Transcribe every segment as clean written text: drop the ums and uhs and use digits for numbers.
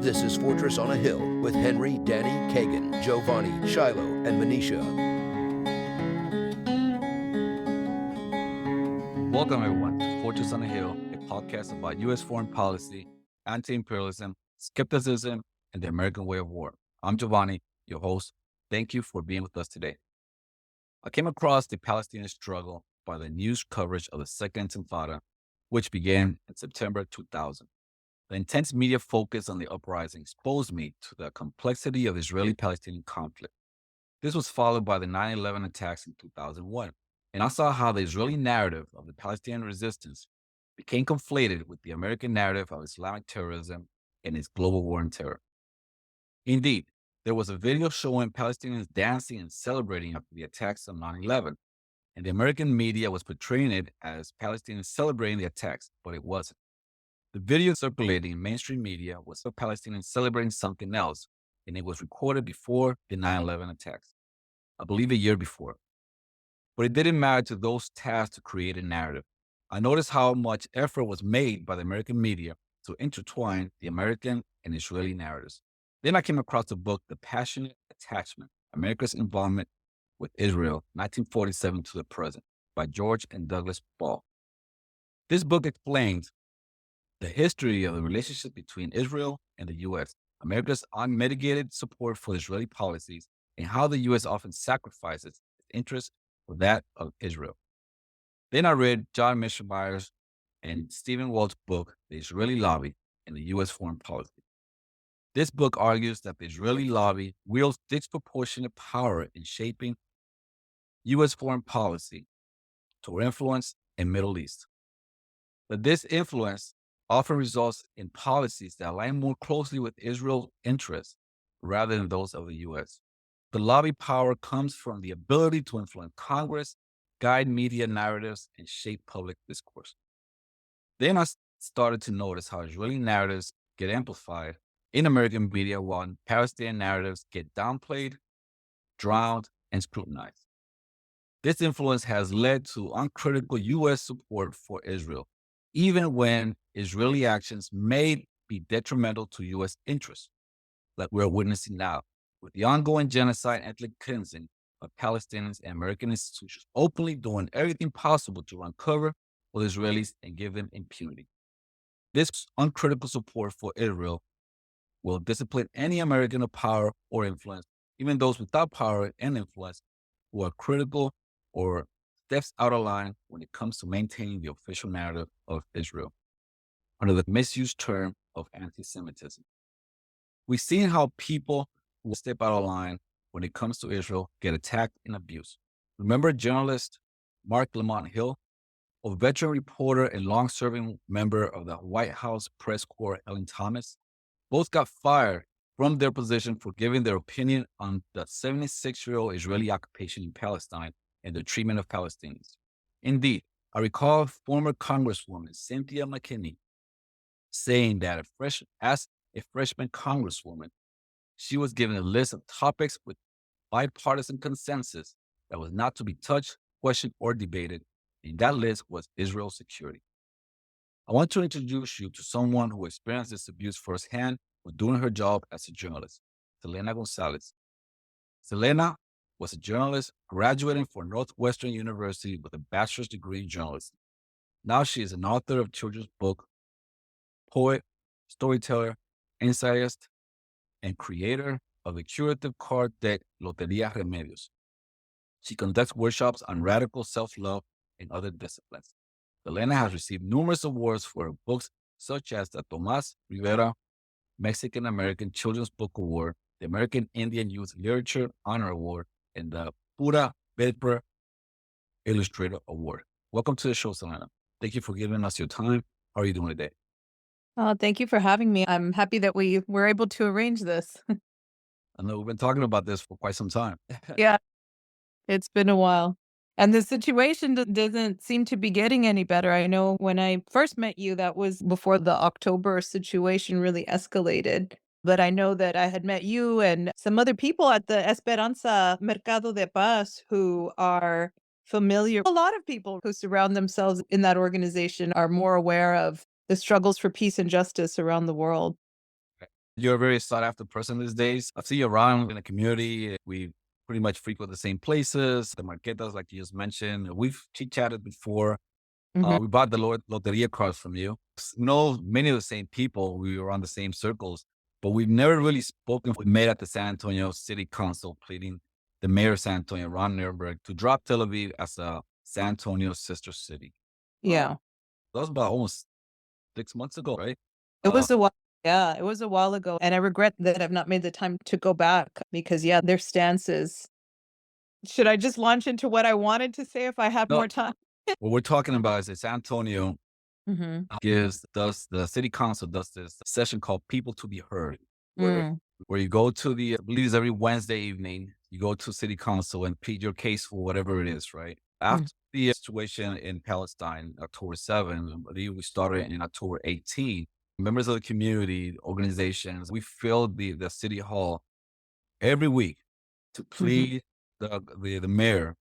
This is Fortress on a Hill with Henry, Danny, Kagan, Jovanni, Shiloh, and Manisha. Welcome, everyone, to Fortress on a Hill, a podcast about U.S. foreign policy, anti-imperialism, skepticism, and the American way of war. I'm Jovanni, your host. Thank you for being with us today. I came across the Palestinian struggle by the news coverage of the Second Intifada, which began in September 2000. The intense media focus on the uprising exposed me to the complexity of the Israeli-Palestinian conflict. This was followed by the 9/11 attacks in 2001, and I saw how the Israeli narrative of the Palestinian resistance became conflated with the American narrative of Islamic terrorism and its global war on terror. Indeed, there was a video showing Palestinians dancing and celebrating after the attacks on 9/11, and the American media was portraying it as Palestinians celebrating the attacks, but it wasn't. The video circulating in mainstream media was of Palestinians celebrating something else, and it was recorded before the 9/11 attacks, I believe a year before. But it didn't matter to those tasked to create a narrative. I noticed how much effort was made by the American media to intertwine the American and Israeli narratives. Then I came across the book, The Passionate Attachment, America's Involvement with Israel, 1947 to the Present, by George and Douglas Ball. This book explains the history of the relationship between Israel and the U.S., America's unmitigated support for Israeli policies, and how the U.S. often sacrifices its interests for that of Israel. Then I read John Mishemeyer's and Stephen Walt's book, The Israeli Lobby and the U.S. Foreign Policy. This book argues that the Israeli lobby wields disproportionate power in shaping U.S. foreign policy toward influence in Middle East. That this influence often results in policies that align more closely with Israel's interests rather than those of the U.S. The lobby power comes from the ability to influence Congress, guide media narratives, and shape public discourse. Then I started to notice how Israeli narratives get amplified in American media while Palestinian narratives get downplayed, drowned, and scrutinized. This influence has led to uncritical U.S. support for Israel, even when Israeli actions may be detrimental to U.S. interests, like we're witnessing now, with the ongoing genocide and ethnic cleansing of Palestinians and American institutions openly doing everything possible to uncover for the Israelis and give them impunity. This uncritical support for Israel will discipline any American of power or influence, even those without power and influence who are critical or steps out of line when it comes to maintaining the official narrative of Israel, under the misused term of anti-Semitism. We've seen how people who step out of line when it comes to Israel get attacked and abused. Remember journalist Mark Lamont Hill, or veteran reporter and long-serving member of the White House press corps, Ellen Thomas? Both got fired from their position for giving their opinion on the 76-year-old Israeli occupation in Palestine and the treatment of Palestinians. Indeed, I recall former Congresswoman Cynthia McKinney saying that as a freshman Congresswoman, she was given a list of topics with bipartisan consensus that was not to be touched, questioned, or debated, and that list was Israel's security. I want to introduce you to someone who experienced this abuse firsthand while doing her job as a journalist, Xelena González. Selena was a journalist graduating from Northwestern University with a bachelor's degree in journalism. Now she is an author of children's book, poet, storyteller, essayist, and creator of the curative card deck Lotería Remedios. She conducts workshops on radical self-love and other disciplines. Selena has received numerous awards for her books, such as the Tomás Rivera Mexican-American Children's Book Award, the American Indian Youth Literature Honor Award, and the Pura Belpré Illustrator Award. Welcome to the show, Selena. Thank you for giving us your time. How are you doing today? Thank you for having me. I'm happy that we were able to arrange this. I know we've been talking about this for quite some time. Yeah, it's been a while. And the situation doesn't seem to be getting any better. I know when I first met you, that was before the October situation really escalated. But I know that I had met you and some other people at the Esperanza Mercado de Paz who are familiar. A lot of people who surround themselves in that organization are more aware of the struggles for peace and justice around the world. You're a very sought after person these days. I see you around in the community. We pretty much frequent the same places, the marquetas, like you just mentioned. We've chit chatted before. Mhm. We bought the Lotería cards from you. Know many of the same people. We were on the same circles, but we've never really spoken. We met at the San Antonio City Council, pleading the mayor of San Antonio, Ron Nirenberg, to drop Tel Aviv as a San Antonio sister city. Uh, Yeah. that was about almost 6 months ago, right? It Uh, was a while yeah, it was a while ago, and I regret that I've not made the time to go back because, yeah, their stances. Should I just launch into what I wanted to say if I had no, more time? what we're talking about is that San Antonio Mhm. does the city council does this session called People to be Heard, where Mm. you go to I believe it's every Wednesday evening, you go to city council and plead your case for whatever it is, right? Mm. After the situation in Palestine, October 7th, I believe we started in October 18th, members of the community, organizations, we filled the city hall every week to Mhm. plead the mayor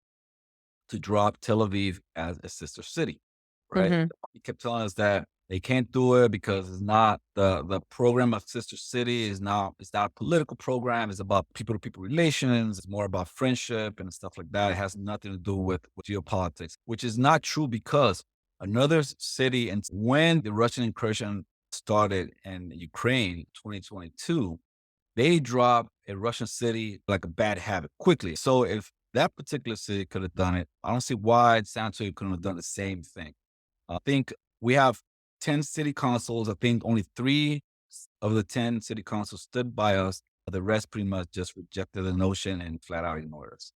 to drop Tel Aviv as a sister city, right? Mhm. He kept telling us that they can't do it because it's not the program of sister city it's not a political program. It's about people to people relations. It's more about friendship and stuff like that. It has nothing to do with geopolitics, which is not true because another city and when the Russian incursion started in Ukraine 2022, they dropped a Russian city like a bad habit quickly. So if that particular city could have done it, I don't see why San Antonio couldn't have done the same thing. I think we have 10 city councils. I think only of the 10 city councils stood by us. The rest pretty much just rejected the notion and flat out ignored us.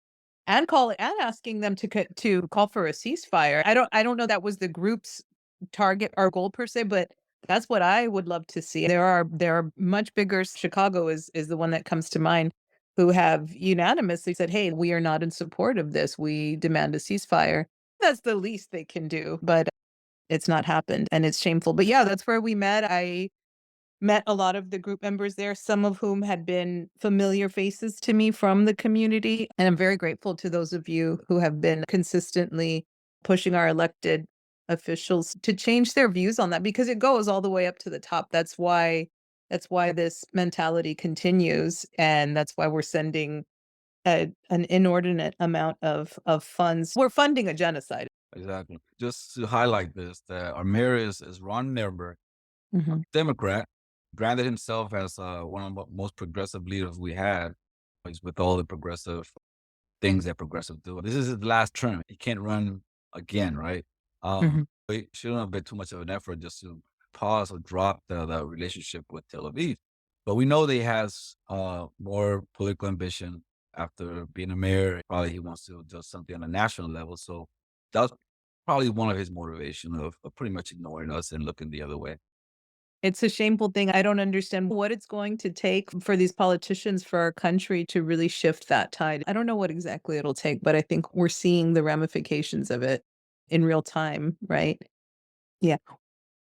And asking them to call for a ceasefire. I don't know that was the group's target or goal per se, but that's what I would love to see. There are much bigger. Chicago is the one that comes to mind, who have unanimously said, "Hey, we are not in support of this. We demand a ceasefire." That's the least they can do, but it's not happened, and it's shameful. But yeah, that's where we met. I met a lot of the group members there, some of whom had been familiar faces to me from the community. And I'm very grateful to those of you who have been consistently pushing our elected officials to change their views on that because it goes all the way up to the top. That's why this mentality continues. And that's why we're sending an inordinate amount of funds. We're funding a genocide. Exactly. Just to highlight this, that our mayor is Ron Nirenberg, Mhm. Democrat, branded himself as one of the most progressive leaders we had. He's with all the progressive things that progressive do. This is his last term. He can't run again, right? Mhm. It shouldn't have been too much of an effort just to pause or drop the relationship with Tel Aviv. But we know that he has more political ambition after being a mayor. Probably he wants to do something on a national level. So that was probably one of his motivation of pretty much ignoring us and looking the other way. It's a shameful thing. I don't understand what it's going to take for these politicians, for our country to really shift that tide. I don't know what exactly it'll take, but I think we're seeing the ramifications of it in real time, right? Yeah.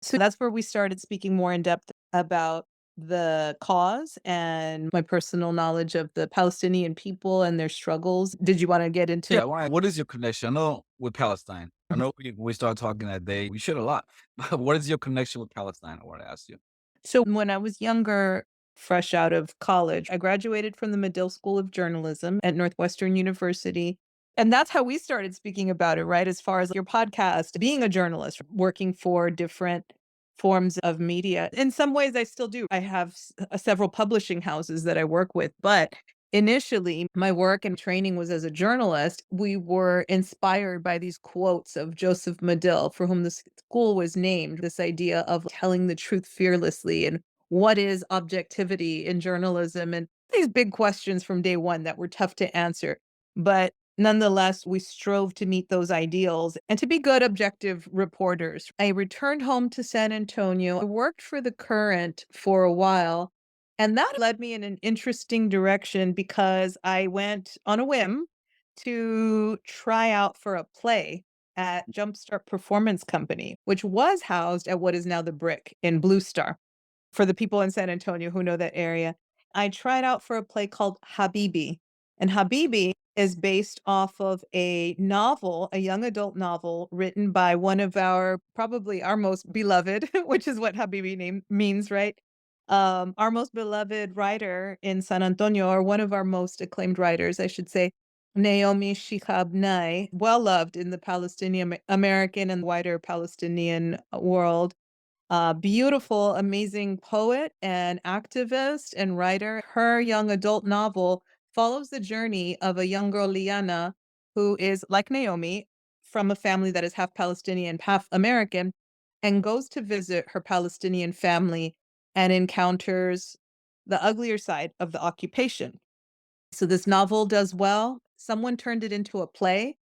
So that's where we started speaking more in depth about the cause and my personal knowledge of the Palestinian people and their struggles. Did you want to get into? Yeah, what is your connection? I know with Palestine. I know we started talking that day. We shared a lot. But what is your connection with Palestine? I want to ask you. So when I was younger, fresh out of college, I graduated from the Medill School of Journalism at Northwestern University. And that's how we started speaking about it, right? As far as your podcast, being a journalist, working for different forms of media. In some ways, I still do. I have several publishing houses that I work with, but initially, my work and training was as a journalist. We were inspired by these quotes of Joseph Medill, for whom the school was named, this idea of telling the truth fearlessly and what is objectivity in journalism, and these big questions from day one that were tough to answer. But nonetheless, we strove to meet those ideals and to be good, objective reporters. I returned home to San Antonio. I worked for The Current for a while, and that led me in an interesting direction because I went on a whim to try out for a play at Jumpstart Performance Company, which was housed at what is now the Brick in Blue Star. For the people in San Antonio who know that area, I tried out for a play called Habibi. And Habibi is based off of a novel, a young adult novel written by one of our, probably our most beloved, which is what Habibi name means, right? our most beloved writer in San Antonio, or one of our most acclaimed writers, I should say, Naomi Shihab Nye, well loved in the Palestinian-American and wider Palestinian world. Beautiful, amazing poet and activist and writer. Her young adult novel follows the journey of a young girl, Liana, who is like Naomi, from a family that is half Palestinian, half American, and goes to visit her Palestinian family and encounters the uglier side of the occupation. So this novel does well. Someone turned it into a play.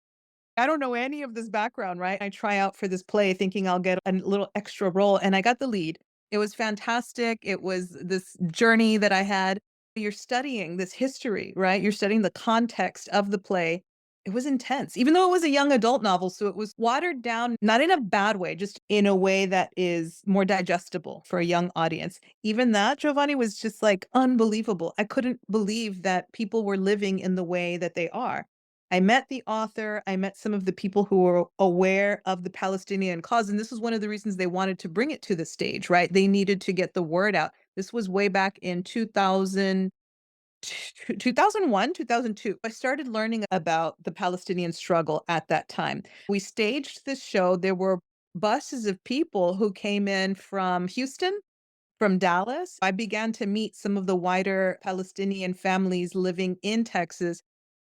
I don't know any of this background, right? I try out for this play thinking I'll get a little extra role, and I got the lead. It was fantastic. It was this journey that I had. You're studying this history, right? You're studying the context of the play. It was intense, even though it was a young adult novel. So it was watered down, not in a bad way, just in a way that is more digestible for a young audience. Even that, Giovanni, was just like unbelievable. I couldn't believe that people were living in the way that they are. I met the author, I met some of the people who were aware of the Palestinian cause, and this was one of the reasons they wanted to bring it to the stage, right? They needed to get the word out. This was way back in 2001, 2002. I started learning about the Palestinian struggle at that time. We staged this show. There were buses of people who came in from Houston, from Dallas. I began to meet some of the wider Palestinian families living in Texas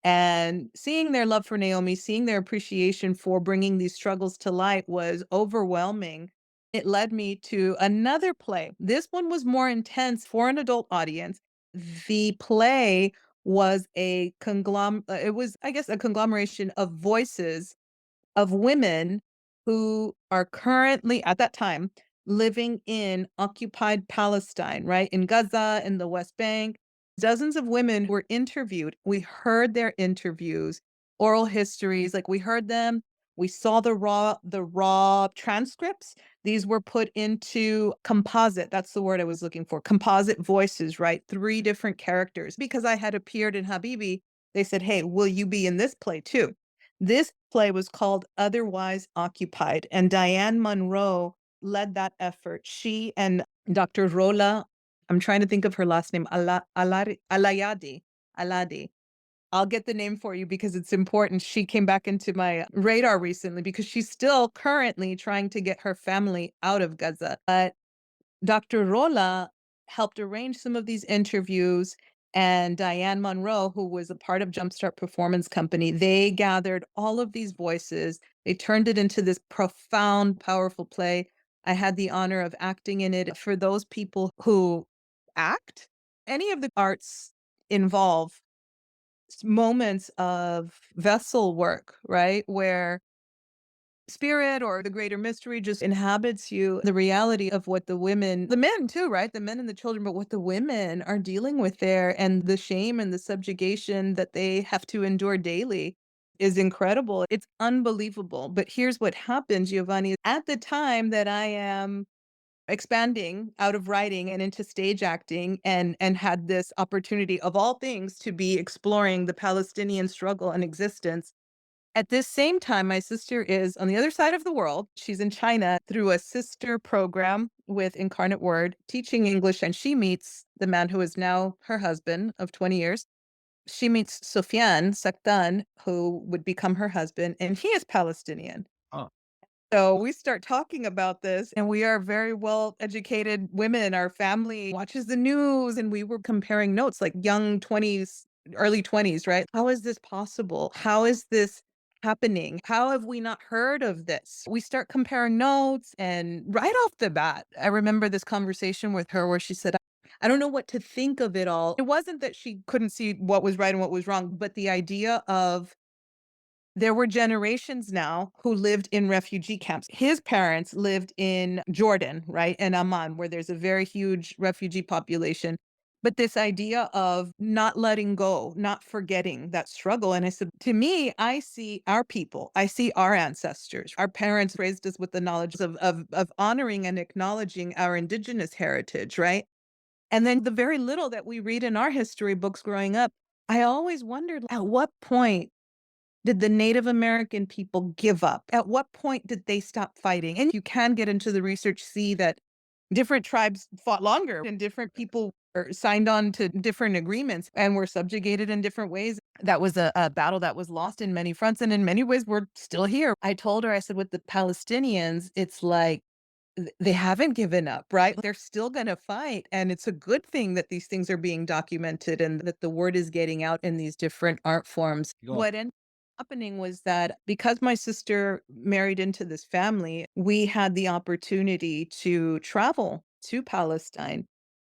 and seeing their love for Naomi, seeing their appreciation for bringing these struggles to light was overwhelming. It led me to another play. This one was more intense for an adult audience. The play was it was, I guess, a conglomeration of voices of women who are currently, at that time, living in occupied Palestine, right? In Gaza, in the West Bank. Dozens of women were interviewed. We heard their interviews, oral histories, like we heard them. We saw the raw transcripts. These were put into composite. That's the word I was looking for. Composite voices, right? Three different characters. Because I had appeared in Habibi, they said, "Hey, will you be in this play too?" This play was called Otherwise Occupied, and Diane Monroe led that effort. She and Dr. Rola, I'm trying to think of her last name, Alayadi. Aladi. I'll get the name for you because it's important. She came back into my radar recently because she's still currently trying to get her family out of Gaza. But Dr. Rola helped arrange some of these interviews, and Diane Monroe, who was a part of Jumpstart Performance Company, they gathered all of these voices. They turned it into this profound, powerful play. I had the honor of acting in it. For those people who act, any of the arts involve moments of vessel work, right? Where spirit or the greater mystery just inhabits you, the reality of what the men too, right? The men and the children, but what the women are dealing with there and the shame and the subjugation that they have to endure daily is incredible. It's unbelievable. But here's what happened, Giovanni. At the time that I am expanding out of writing and into stage acting and had this opportunity of all things to be exploring the Palestinian struggle and existence, at this same time, my sister is on the other side of the world. She's in China through a sister program with Incarnate Word, teaching English, and she meets the man who is now her husband of 20 years. She meets Sofiane Sakdan, who would become her husband, and he is Palestinian. Oh, So we start talking about this, and we are very well educated women. Our family watches the news, and we were comparing notes like young 20s, early 20s, right? How is this possible? How is this happening? How have we not heard of this? We start comparing notes, and right off the bat, I remember this conversation with her where she said, "I don't know what to think of it all." It wasn't that she couldn't see what was right and what was wrong, but the idea of there were generations now who lived in refugee camps. His parents lived in Jordan, right, in Amman, where there's a very huge refugee population. But this idea of not letting go, not forgetting that struggle. And I said, to me, I see our people, I see our ancestors. Our parents raised us with the knowledge of honoring and acknowledging our indigenous heritage, right? And then the very little that we read in our history books growing up, I always wondered at what point did the Native American people give up? At what point did they stop fighting? And you can get into the research, see that different tribes fought longer and different people signed on to different agreements and were subjugated in different ways. That was a battle that was lost in many fronts. And in many ways, we're still here. I told her, I said, with the Palestinians, it's like they haven't given up, right? They're still going to fight. And it's a good thing that these things are being documented and that the word is getting out in these different art forms. Go on. What ended up happening was that because my sister married into this family, we had the opportunity to travel to Palestine.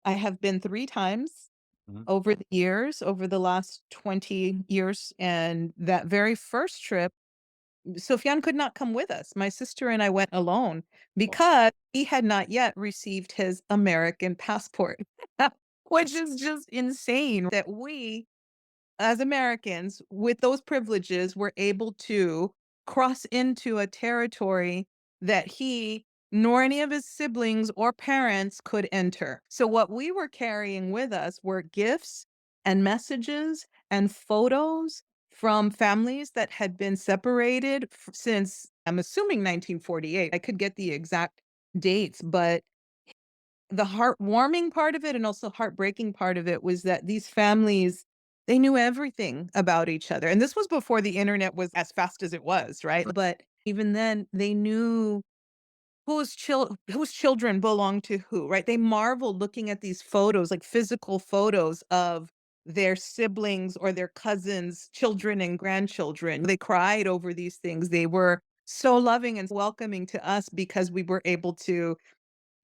I have been 3 times Mhm. over the years, over the last 20 years. And that very first trip, Sufyan could not come with us. My sister and I went alone because he had not yet received his American passport, which is just insane that we, as Americans, with those privileges, were able to cross into a territory that he nor any of his siblings or parents could enter. So, what we were carrying with us were gifts and messages and photos from families that had been separated since, I'm assuming, 1948. I could get the exact dates, but the heartwarming part of it and also heartbreaking part of it was that these families, they knew everything about each other. And this was before the internet was as fast as it was, right? But even then, they knew whose children belonged to who, right? They marveled looking at these photos, like physical photos of their siblings or their cousins, children and grandchildren. They cried over these things. They were so loving and welcoming to us because we were able to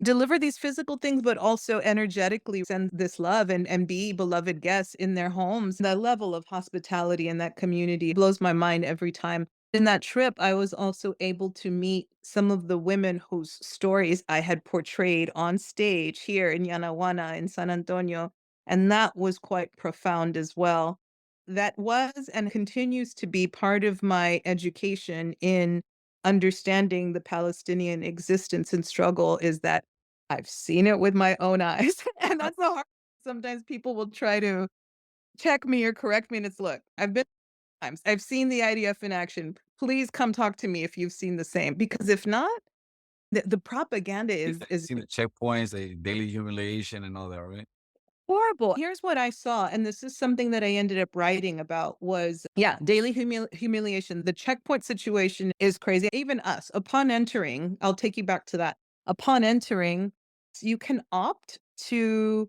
deliver these physical things, but also energetically send this love and be beloved guests in their homes. The level of hospitality in that community blows my mind every time. In that trip, I was also able to meet some of the women whose stories I had portrayed on stage here in Yanaguana in San Antonio. And that was quite profound as well. That was and continues to be part of my education in understanding the Palestinian existence and struggle is that I've seen it with my own eyes, and that's the hard sometimes people will try to check me or correct me, and it's, "Look, I've been times. I've seen the IDF in action. Please come talk to me if you've seen the same." Because if not, the propaganda is Seen the checkpoints, the daily humiliation and all that, right? horrible. Here's what I saw, and this is something that I ended up writing about was, yeah, daily humiliation. The checkpoint situation is crazy. Even us, upon entering, I'll take you back to that. Upon entering, you can opt to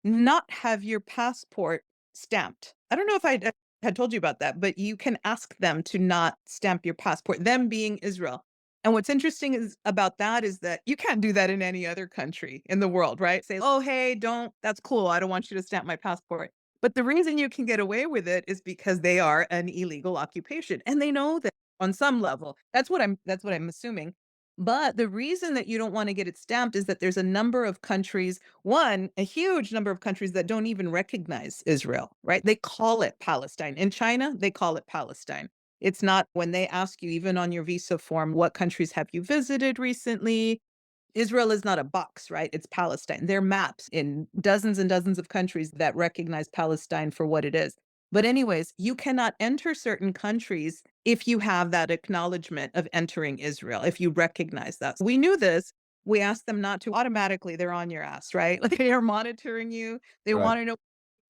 not have your passport stamped. I don't know if I had told you about that, but you can ask them to not stamp your passport, them being Israel. And what's interesting is about that is that you can't do that in any other country in the world, right? Say, "Oh, hey, don't that's cool. I don't want you to stamp my passport." But the reason you can get away with it is because they are an illegal occupation and they know that on some level. That's what I'm assuming. But the reason that you don't want to get it stamped is that there's a number of countries, a huge number of countries that don't even recognize Israel, right? They call it Palestine. In China, they call it Palestine. It's not when they ask you, even on your visa form, what countries have you visited recently? Israel is not a box, right? It's Palestine. There are maps in dozens and dozens of countries that recognize Palestine for what it is. But, anyways, you cannot enter certain countries if you have that acknowledgement of entering Israel, if you recognize that. We knew this. We asked them not to. Automatically, they're on your ass, right? Like they are monitoring you. They Right. want to know.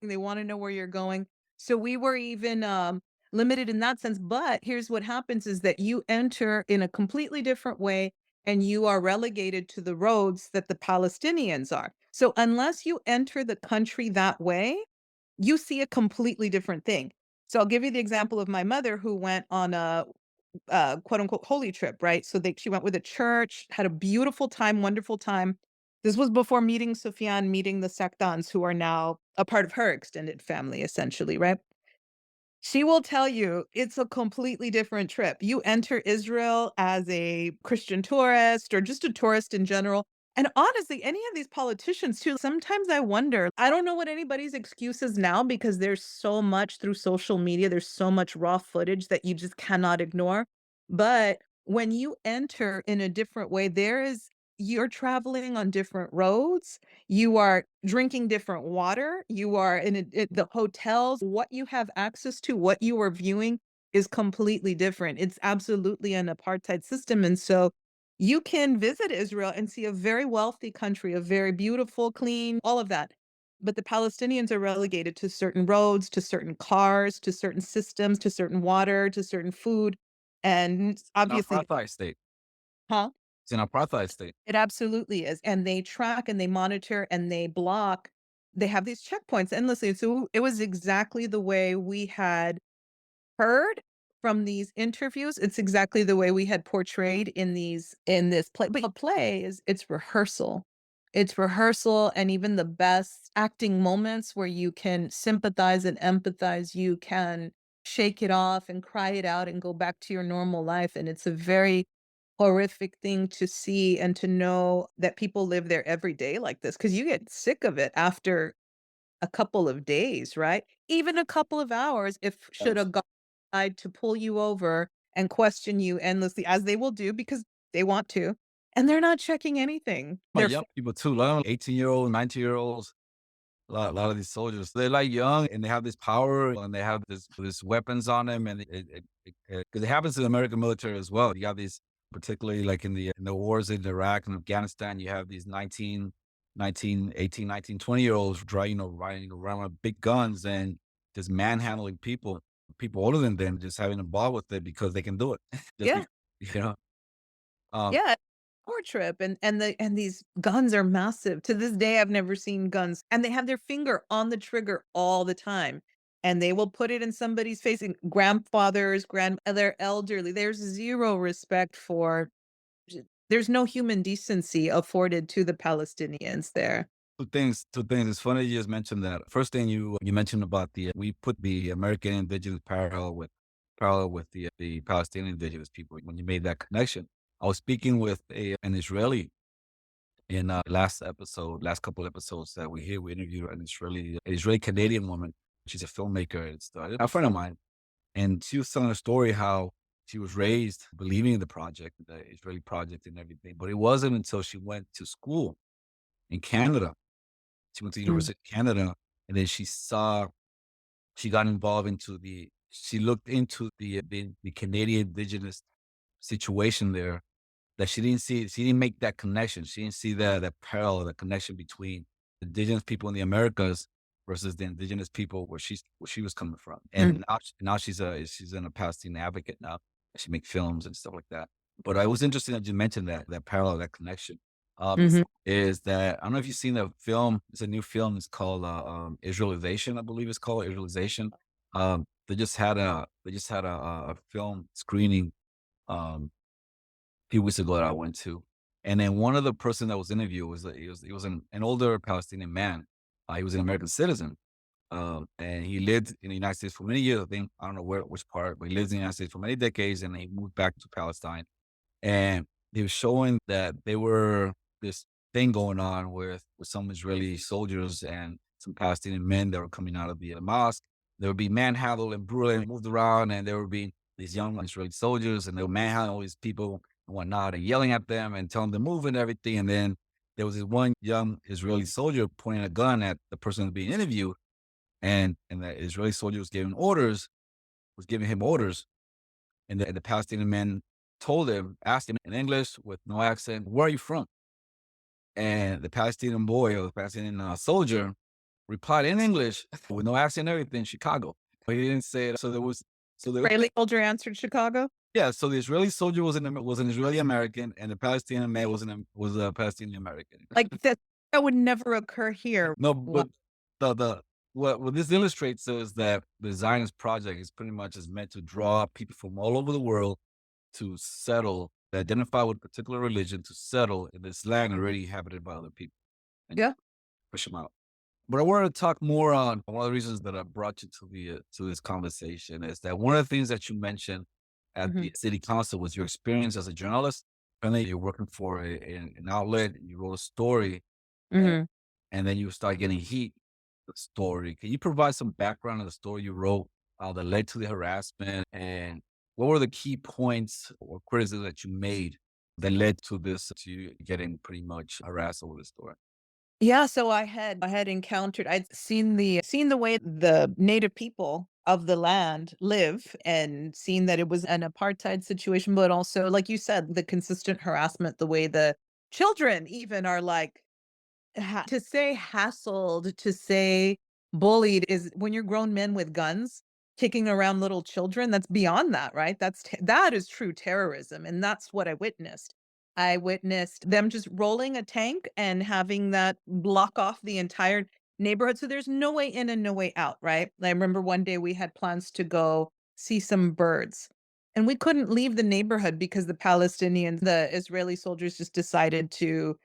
They want to know where you're going. So we were even limited in that sense. But here's what happens is that you enter in a completely different way and you are relegated to the roads that the Palestinians are. So unless you enter the country that way, you see a completely different thing. So I'll give you the example of my mother who went on a quote unquote holy trip, right? So she went with a church, had a beautiful time, wonderful time. This was before meeting Sufyan, meeting the Saktans, who are now a part of her extended family, essentially, right? She will tell you it's a completely different trip. You enter Israel as a Christian tourist or just a tourist in general. And honestly, any of these politicians too, sometimes I wonder, I don't know what anybody's excuse is now because there's so much through social media, there's so much raw footage that you just cannot ignore. But when you enter in a different way, you're traveling on different roads. You are drinking different water. You are the hotels. What you have access to, what you are viewing is completely different. It's absolutely an apartheid system. And so You can visit Israel and see a very wealthy country, a very beautiful, clean, all of that. But the Palestinians are relegated to certain roads, to certain cars, to certain systems, to certain water, to certain food. And An obviously, apartheid state. huh? It's an apartheid state. It absolutely is. And they track and they monitor and they block. They have these checkpoints endlessly. So it was exactly the way we had heard from these interviews. It's exactly the way we had portrayed in this play. But a play is it's rehearsal. It's rehearsal, and even the best acting moments where you can sympathize and empathize, you can shake it off and cry it out and go back to your normal life. And it's a very horrific thing to see and to know that people live there every day like this, because you get sick of it after a couple of days, right? Even a couple of hours if should a Yes. guard decide to pull you over and question you endlessly, as they will do because they want to, and they're not checking anything. My They're young people too, like 18-year-olds, 19-year-olds. A lot of these soldiers, they're like young and they have this power and they have this weapons on them, and because it happens to the American military as well. You have these, particularly like in the wars in Iraq and Afghanistan, you have these 20-year-olds riding around with big guns and just manhandling people older than them, just having a ball with it because they can do it. Just yeah, be, you know, um, yeah, power trip, and these guns are massive. To this day, I've never seen guns, and they have their finger on the trigger all the time, and they will put it in somebody's face, and grandfathers, they're elderly. There's 0 respect for there's no human decency afforded to the Palestinians there. two things. It's funny you just mentioned that. First thing you mentioned about we put the American indigenous parallel with the Palestinian indigenous people. When you made that connection, I was speaking with an Israeli in last couple episodes that we interviewed an Israeli Canadian woman. She's a filmmaker and stuff. A friend of mine, and she was telling a story how she was raised believing in the Israeli project and everything. But it wasn't until she went to school in Canada. She went to the Mm, University of Canada, and then she got involved she looked into the Canadian Indigenous situation there, that she didn't make that connection. She didn't see that parallel, the connection between Indigenous people in the Americas versus the Indigenous people where she was coming from. mm, And now she's a Palestinian advocate now. She makes films and stuff like that. But I was interested that you mentioned that parallel, that connection. mhm. Is that I don't know if you've seen the film. It's a new film. It's called Israelization, I believe it's called Israelization. They just had a film screening um, few weeks ago that I went to. And then one of the person that was interviewed he was an older Palestinian man. He was an American citizen. And he lived in the United States for many years. I think I don't know which part, but he lived in the United States for many decades, and he moved back to Palestine. And they were showing that they were this thing going on with some Israeli soldiers and some Palestinian men that were coming out of the mosque. They were being manhandled and brutally moved around, and there were being these young Israeli soldiers, and they were manhandling all these people and whatnot, and yelling at them and telling them to move and everything. And then there was this one young Israeli soldier pointing a gun at the person who's being interviewed, and the Israeli soldier was giving him orders, and the Palestinian man asked him in English with no accent, "Where are you from?" And the Palestinian boy, or the Palestinian soldier, replied in English with no accent and everything, "Chicago." But he didn't say it. So there, Israeli soldier answered Chicago? yeah. So the Israeli soldier was an Israeli American, and the Palestinian man was a Palestinian American. Like, that would never occur here. No, Wha but the what this illustrates is that the Zionist project is pretty much is meant to draw people from all over the world to settle, to identify with a particular religion, to settle in this land already inhabited by other people and Yeah. push them out. But I wanted to talk more on one of the reasons that I brought you to this conversation is that one of the things that you mentioned at Mhm, the city council was your experience as a journalist. Apparently, you're working for an outlet. You wrote a story, and, mhm. and then you start getting heat. The story. Can you provide some background on the story you wrote that led to the harassment, and what were the key points or criticisms that you made that led to this, to you getting pretty much harassed over the story? Yeah, so I had encountered I'd seen the way the native people of the land live and seeing that it was an apartheid situation, but also, like you said, the consistent harassment, the way the children even are like, to say hassled, to say bullied is when you're grown men with guns kicking around little children, that's beyond that, right? That is true terrorism, and that's what I witnessed. I witnessed them just rolling a tank and having that block off the entire neighborhood, so there's no way in and no way out, right? I remember one day we had plans to go see some birds, and we couldn't leave the neighborhood because the Israeli soldiers just decided to,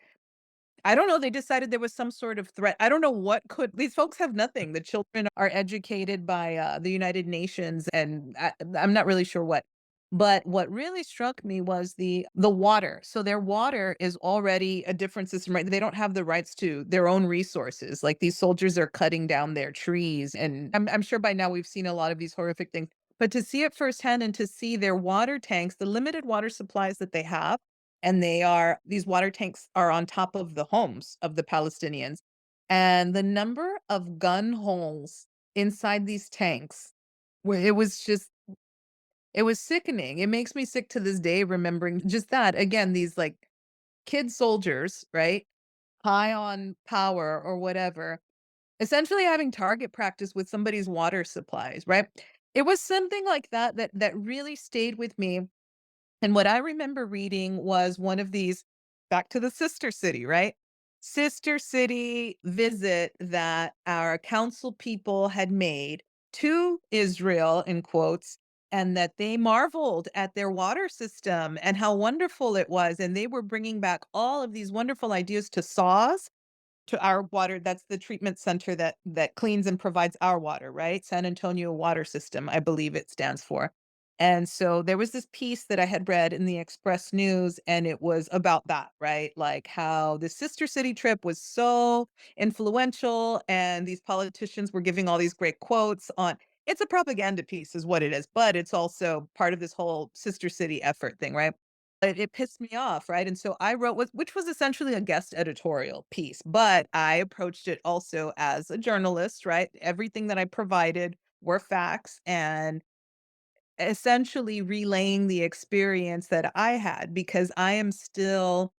I don't know, they decided there was some sort of threat. I don't know what could these folks have nothing. The children are educated by, the United Nations, and I'm not really sure what. But what really struck me was the water. So their water is already a different system, right? They don't have the rights to their own resources. Like, these soldiers are cutting down their trees, and I'm sure by now we've seen a lot of these horrific things. But to see it firsthand and to see their water tanks, the limited water supplies that they have, and these water tanks are on top of the homes of the Palestinians. And the number of gun holes inside these tanks, where it was sickening. It makes me sick to this day remembering just that. Again, these like kid soldiers, right? High on power or whatever, essentially having target practice with somebody's water supplies, right? It was something like that really stayed with me. And what I remember reading was one of these, back to the sister city, right? Sister city visit that our council people had made to Israel, in quotes, and that they marveled at their water system and how wonderful it was. And they were bringing back all of these wonderful ideas to saws to our water. That's the treatment center that cleans and provides our water, right? San Antonio Water System, I believe it stands for. And so there was this piece that I had read in the Express News, and it was about that, right? Like how the sister city trip was so influential, and these politicians were giving all these great quotes on. It's a propaganda piece, is what it is, but it's also part of this whole sister city effort thing, right? It pissed me off, right? And so I wrote which was essentially a guest editorial piece, but I approached it also as a journalist, right? Everything that I provided were facts and essentially relaying the experience that I had, because I am still,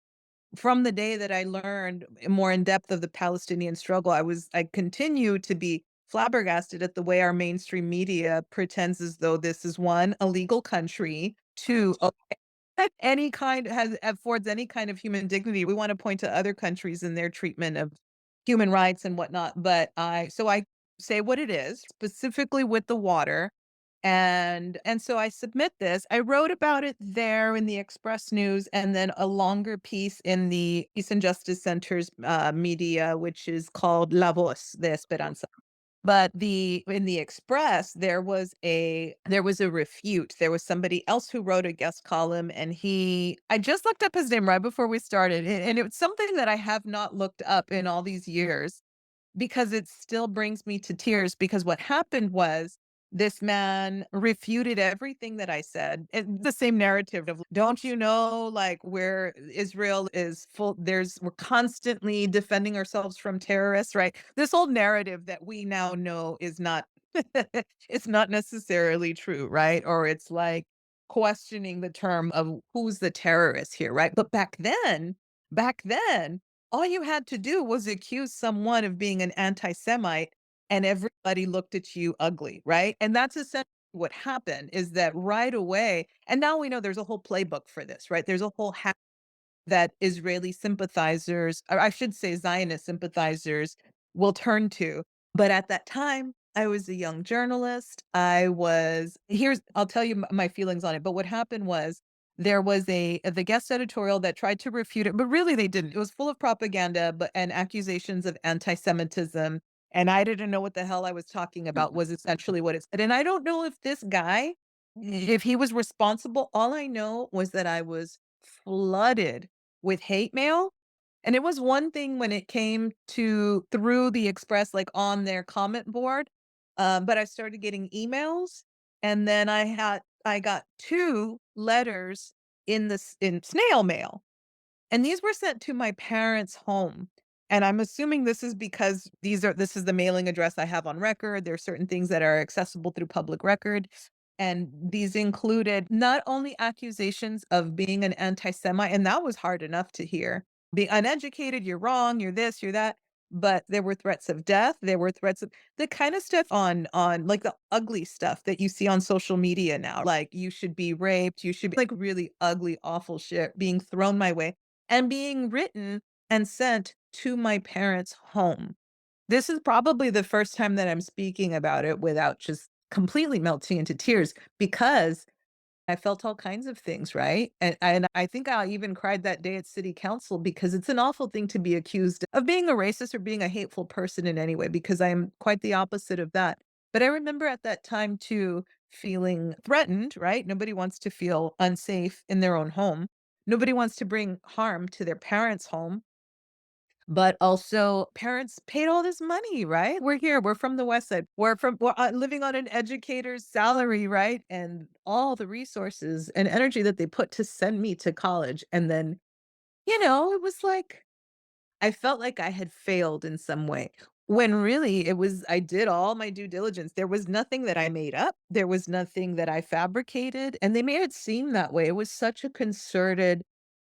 from the day that I learned more in depth of the Palestinian struggle, I continue to be flabbergasted at the way our mainstream media pretends as though this is, one, a legal country, two, any kind has affords any kind of human dignity. We wanna point to other countries and their treatment of human rights and whatnot, but I say what it is, specifically with the water, and so I submit this. I wrote about it there in the Express News, and then a longer piece in the Peace and Justice Center's, media, which is called La Voz de Esperanza. But in the Express, there was a refute. There was somebody else who wrote a guest column, and I just looked up his name right before we started, and it was something that I have not looked up in all these years, because it still brings me to tears, because what happened was this man refuted everything that I said. The same narrative of, don't you know, like, where Israel is we're constantly defending ourselves from terrorists, right? This whole narrative that we now know is not it's not necessarily true, right? Or it's like questioning the term of who's the terrorist here, right? But back then, all you had to do was accuse someone of being an anti-Semite, and everybody looked at you ugly, right? And that's essentially what happened, is that right away, and now we know there's a whole playbook for this, right? There's a whole that Israeli sympathizers, or I should say Zionist sympathizers, will turn to. But at that time, I was a young journalist. I'll tell you my feelings on it. But what happened was, there was the guest editorial that tried to refute it, but really they didn't. It was full of propaganda, and accusations of anti-Semitism. And I didn't know what the hell I was talking about, was essentially what it said. And I don't know if this guy, if he was responsible. All I know was that I was flooded with hate mail. And it was one thing when it came to through the Express, like on their comment board, but I started getting emails, and then I got 2 letters in snail mail, and these were sent to my parents' home. And I'm assuming this is because this is the mailing address I have on record. There are certain things that are accessible through public record. And these included not only accusations of being an anti-Semite, and that was hard enough to hear. Be uneducated, you're wrong, you're this, you're that. But there were threats of death. There were threats of the kind of stuff on like the ugly stuff that you see on social media now. Like you should be raped, you should be like really ugly, awful shit being thrown my way and being written and sent to my parents' home. This is probably the first time that I'm speaking about it without just completely melting into tears because I felt all kinds of things, right? And I think I even cried that day at city council because it's an awful thing to be accused of being a racist or being a hateful person in any way, because I'm quite the opposite of that. But I remember at that time too feeling threatened, right? Nobody wants to feel unsafe in their own home. Nobody wants to bring harm to their parents' home. But also, parents paid all this money, right? We're here, we're from the West Side, we're living on an educator's salary, right? And all the resources and energy that they put to send me to college. And then, it was like I felt like I had failed in some way, when really it was I did all my due diligence. There was nothing that I made up. There was nothing that I fabricated, and they made it seem that way. It was such a concerted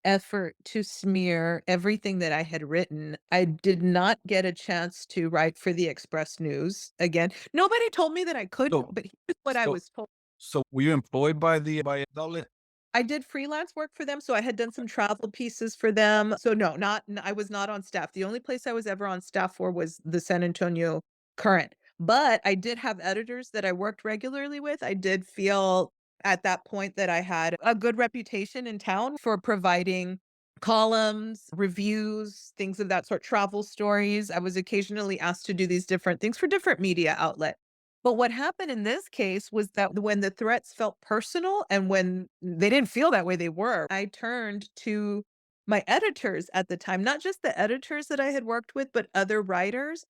effort to smear everything that I had written. I did not get a chance to write for the Express News again. Nobody told me that I couldn't, So, but here's what I so, was told. so were you employed by the outlet? I did freelance work for them, so I had done some travel pieces for them. So no, I was not on staff. The only place I was ever on staff for was the San Antonio Current. But I did have editors that I worked regularly with. I did feel at that point that I had a good reputation in town for providing columns, reviews, things of that sort, travel stories. I was occasionally asked to do these different things for different media outlets. But what happened in this case was that when the threats felt personal and when they didn't feel that way, they were, I turned to my editors at the time, not just the editors that I had worked with, but other writers.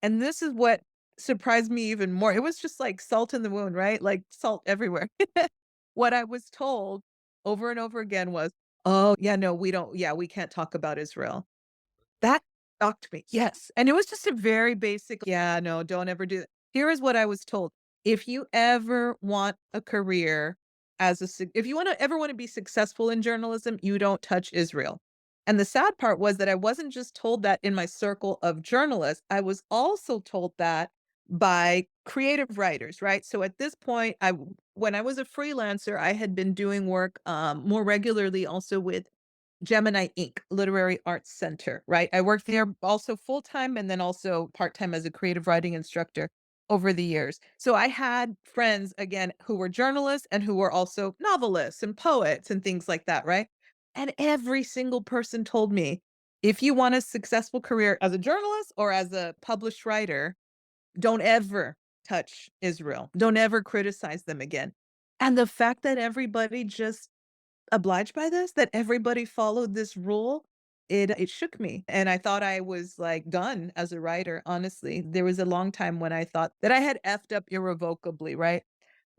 And this is what surprised me even more. It was just like salt in the wound, right? Like salt everywhere. What I was told over and over again was, oh, yeah, no, we can't talk about Israel. That shocked me, yes, and it was just a very basic, "Yeah, no, don't ever do that." Here is what I was told: "If you ever want a career if you ever wanna be successful in journalism, you don't touch Israel." And the sad part was that I wasn't just told that in my circle of journalists, I was also told that by creative writers, right? So at this point, when I was a freelancer, I had been doing work, more regularly also with Gemini Inc., Literary Arts Center, right? I worked there also full time and then also part time as a creative writing instructor over the years. So I had friends, again, who were journalists and who were also novelists and poets and things like that, right? And every single person told me, if you want a successful career as a journalist or as a published writer, don't ever touch Israel. Don't ever criticize them again. And the fact that everybody just obliged by this, that everybody followed this rule, it shook me, and I thought I was, like, done as a writer, honestly. There was a long time when I thought that I had effed up irrevocably, right?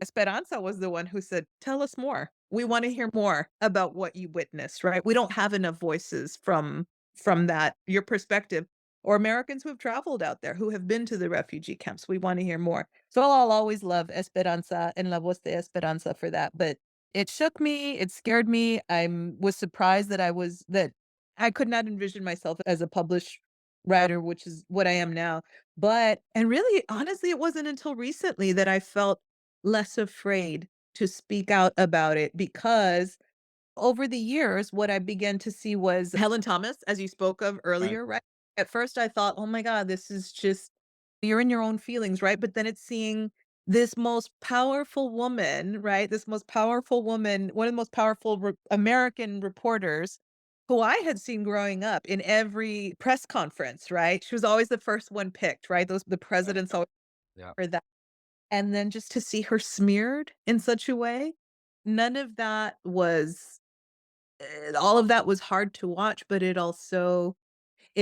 Esperanza was the one who said, "Tell us more. We wanna hear more about what you witnessed," right? We don't have enough voices from that your perspective, or Americans who have traveled out there, who have been to the refugee camps. We wanna hear more. So I'll always love Esperanza and La Voz de Esperanza for that, but it shook me, it scared me. I was surprised that I could not envision myself as a published writer, which is what I am now. And really, honestly, it wasn't until recently that I felt less afraid to speak out about it because over the years, what I began to see was Helen Thomas, as you spoke of Right. earlier, right? At first, I thought, oh my God, this is just, you're in your own feelings, right? But then it's seeing this most powerful woman, right? This most powerful woman, one of the most powerful American reporters who I had seen growing up in every press conference, right? She was always the first one picked, right? The Right. presidents always Yeah. for that. And then just to see her smeared in such a way, none of that was all of that was hard to watch, but it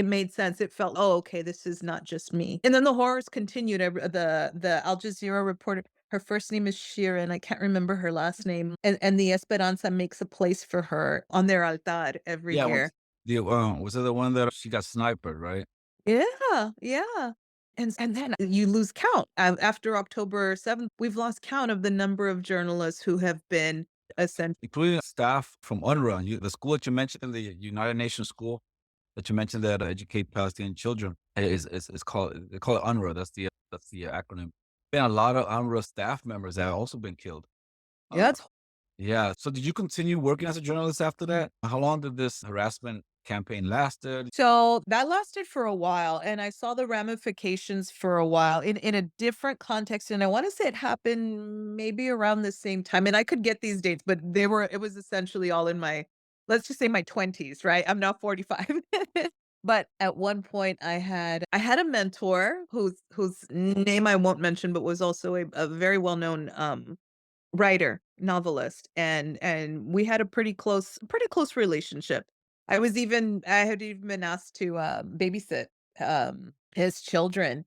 made sense. It felt, "Oh, okay, this is not just me." And then the horrors continued. The Al Jazeera reporter, her first name is Shirin, I can't remember her last name, and the Esperanza makes a place for her on their altar every Yeah, year. was it the one that she got sniped, right? Yeah, yeah. And then you lose count. After October 7th, we've lost count of the number of journalists who have been essentially. including staff from UNRWA. The school that you mentioned, the United Nations school that you mentioned that educate Palestinian children is called, they call it UNRWA. That's the acronym. Been a lot of UNRWA staff members that have also been killed. Yeah, Uh, yeah. So did you continue working as a journalist after that? How long did this harassment campaign lasted? so that lasted for a while, and I saw the ramifications for a while in a different context. And I want to say it happened maybe around the same time. And I could get these dates, but it was essentially all in my, let's just say my 20s, right? I'm now 45. But at one point I had a mentor whose name I won't mention, but was also a very well-known writer, novelist, and we had a pretty close relationship. I had even been asked to, babysit, his children,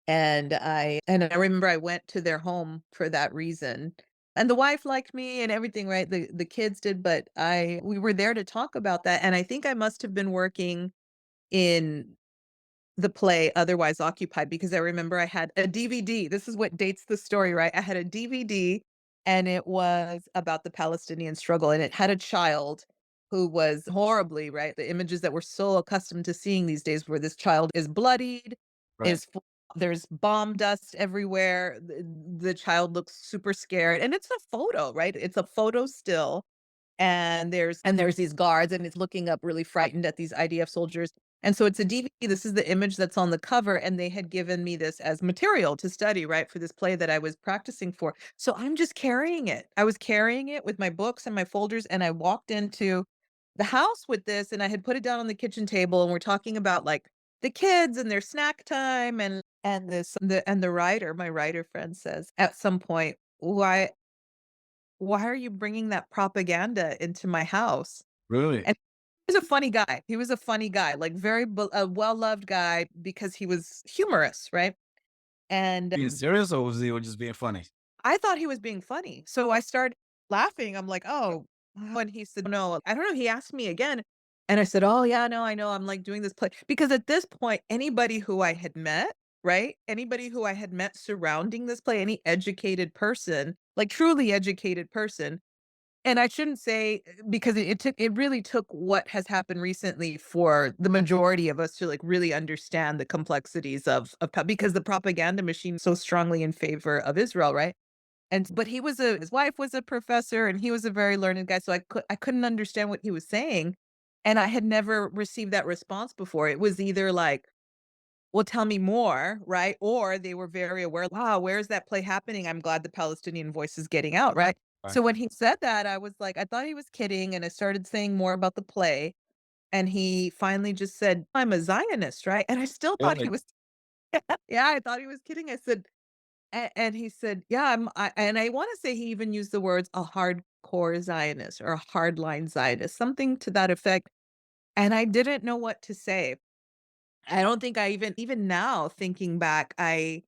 and I remember I went to their home for that reason, and the wife liked me and everything, right? The kids did, but I we were there to talk about that, and I think I must have been working in the play Otherwise Occupied, because I remember I had a DVD. This is what dates the story, right? I had a DVD, and it was about the Palestinian struggle, and it had a child who was horribly, right? The images that we're so accustomed to seeing these days, where this child is bloodied, Right. is fu there's bomb dust everywhere. The child looks super scared, and it's a photo, right? It's a photo still, and there's these guards, and it's looking up really frightened at these IDF soldiers. And so it's a DVD. This is the image that's on the cover, and they had given me this as material to study, right, for this play that I was practicing for. So I'm just carrying it. I was carrying it with my books and my folders, and I walked into the house with this, and I had put it down on the kitchen table, and we're talking about like the kids and their snack time, and the writer, my writer friend says at some point, why are you bringing that propaganda into my house? Really? And he was a funny guy. He was a funny guy, like a well-loved guy because he was humorous, right? And Being serious, or was he just being funny? I thought he was being funny. So I started laughing. I'm like, "Oh." And he said, "No." I don't know. He asked me again. And I said, "Oh, yeah, no, I know. I'm like doing this play." Because at this point, anybody who I had met, right? Anybody who I had met surrounding this play, any educated person, like truly educated person, and I shouldn't say, because it really took what has happened recently for the majority of us to, like, really understand the complexities because the propaganda machine is so strongly in favor of Israel, right? But his wife was a professor, and he was a very learned guy, so I couldn't understand what he was saying, and I had never received that response before. It was either like, "Well, tell me more," right? Or they were very aware, "Wow, where's that play happening? I'm glad the Palestinian voice is getting out," right? Right. So when he said that, I was like, I thought he was kidding, and I started saying more about the play, and he finally just said, "I'm a Zionist," right? And I still thought he Really? was yeah, I thought he was kidding. I said and he said, "Yeah, and I wanna say he even used the words a hardcore Zionist or a hardline Zionist, something to that effect, and I didn't know what to say. I don't think I even now thinking back, I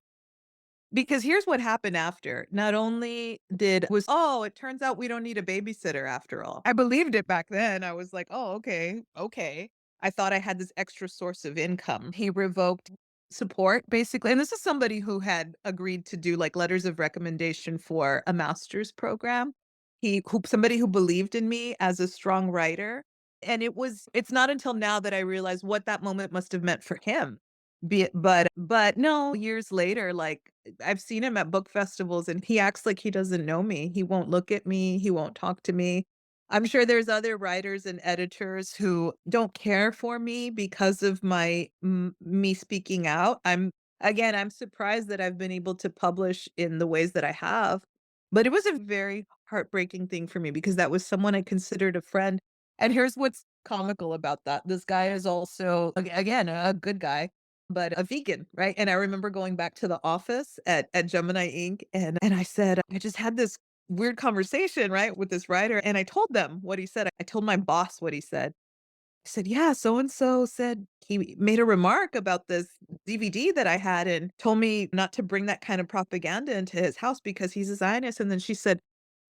because here's what happened after. Not only did was, "Oh, it turns out we don't need a babysitter after all." I believed it back then. I was like, "Oh, okay, okay." I thought I had this extra source of income. He revoked support, basically, and this is somebody who had agreed to do, like, letters of recommendation for a master's program. Somebody who believed in me as a strong writer, and it's not until now that I realize what that moment must have meant for him. But no, years later, like, I've seen him at book festivals, and he acts like he doesn't know me. He won't look at me, he won't talk to me. I'm sure there's other writers and editors who don't care for me because of me speaking out. I'm surprised that I've been able to publish in the ways that I have, but it was a very heartbreaking thing for me because that was someone I considered a friend. And here's what's comical about that. This guy is also, again, a good guy, but a vegan, right? And I remember going back to the office at Gemini Inc. And I said, I just had this weird conversation, right, with this writer. And I told them what he said. I told my boss what he said. I said, "Yeah, so and so said he made a remark about this DVD that I had and told me not to bring that kind of propaganda into his house because he's a Zionist." And then she said,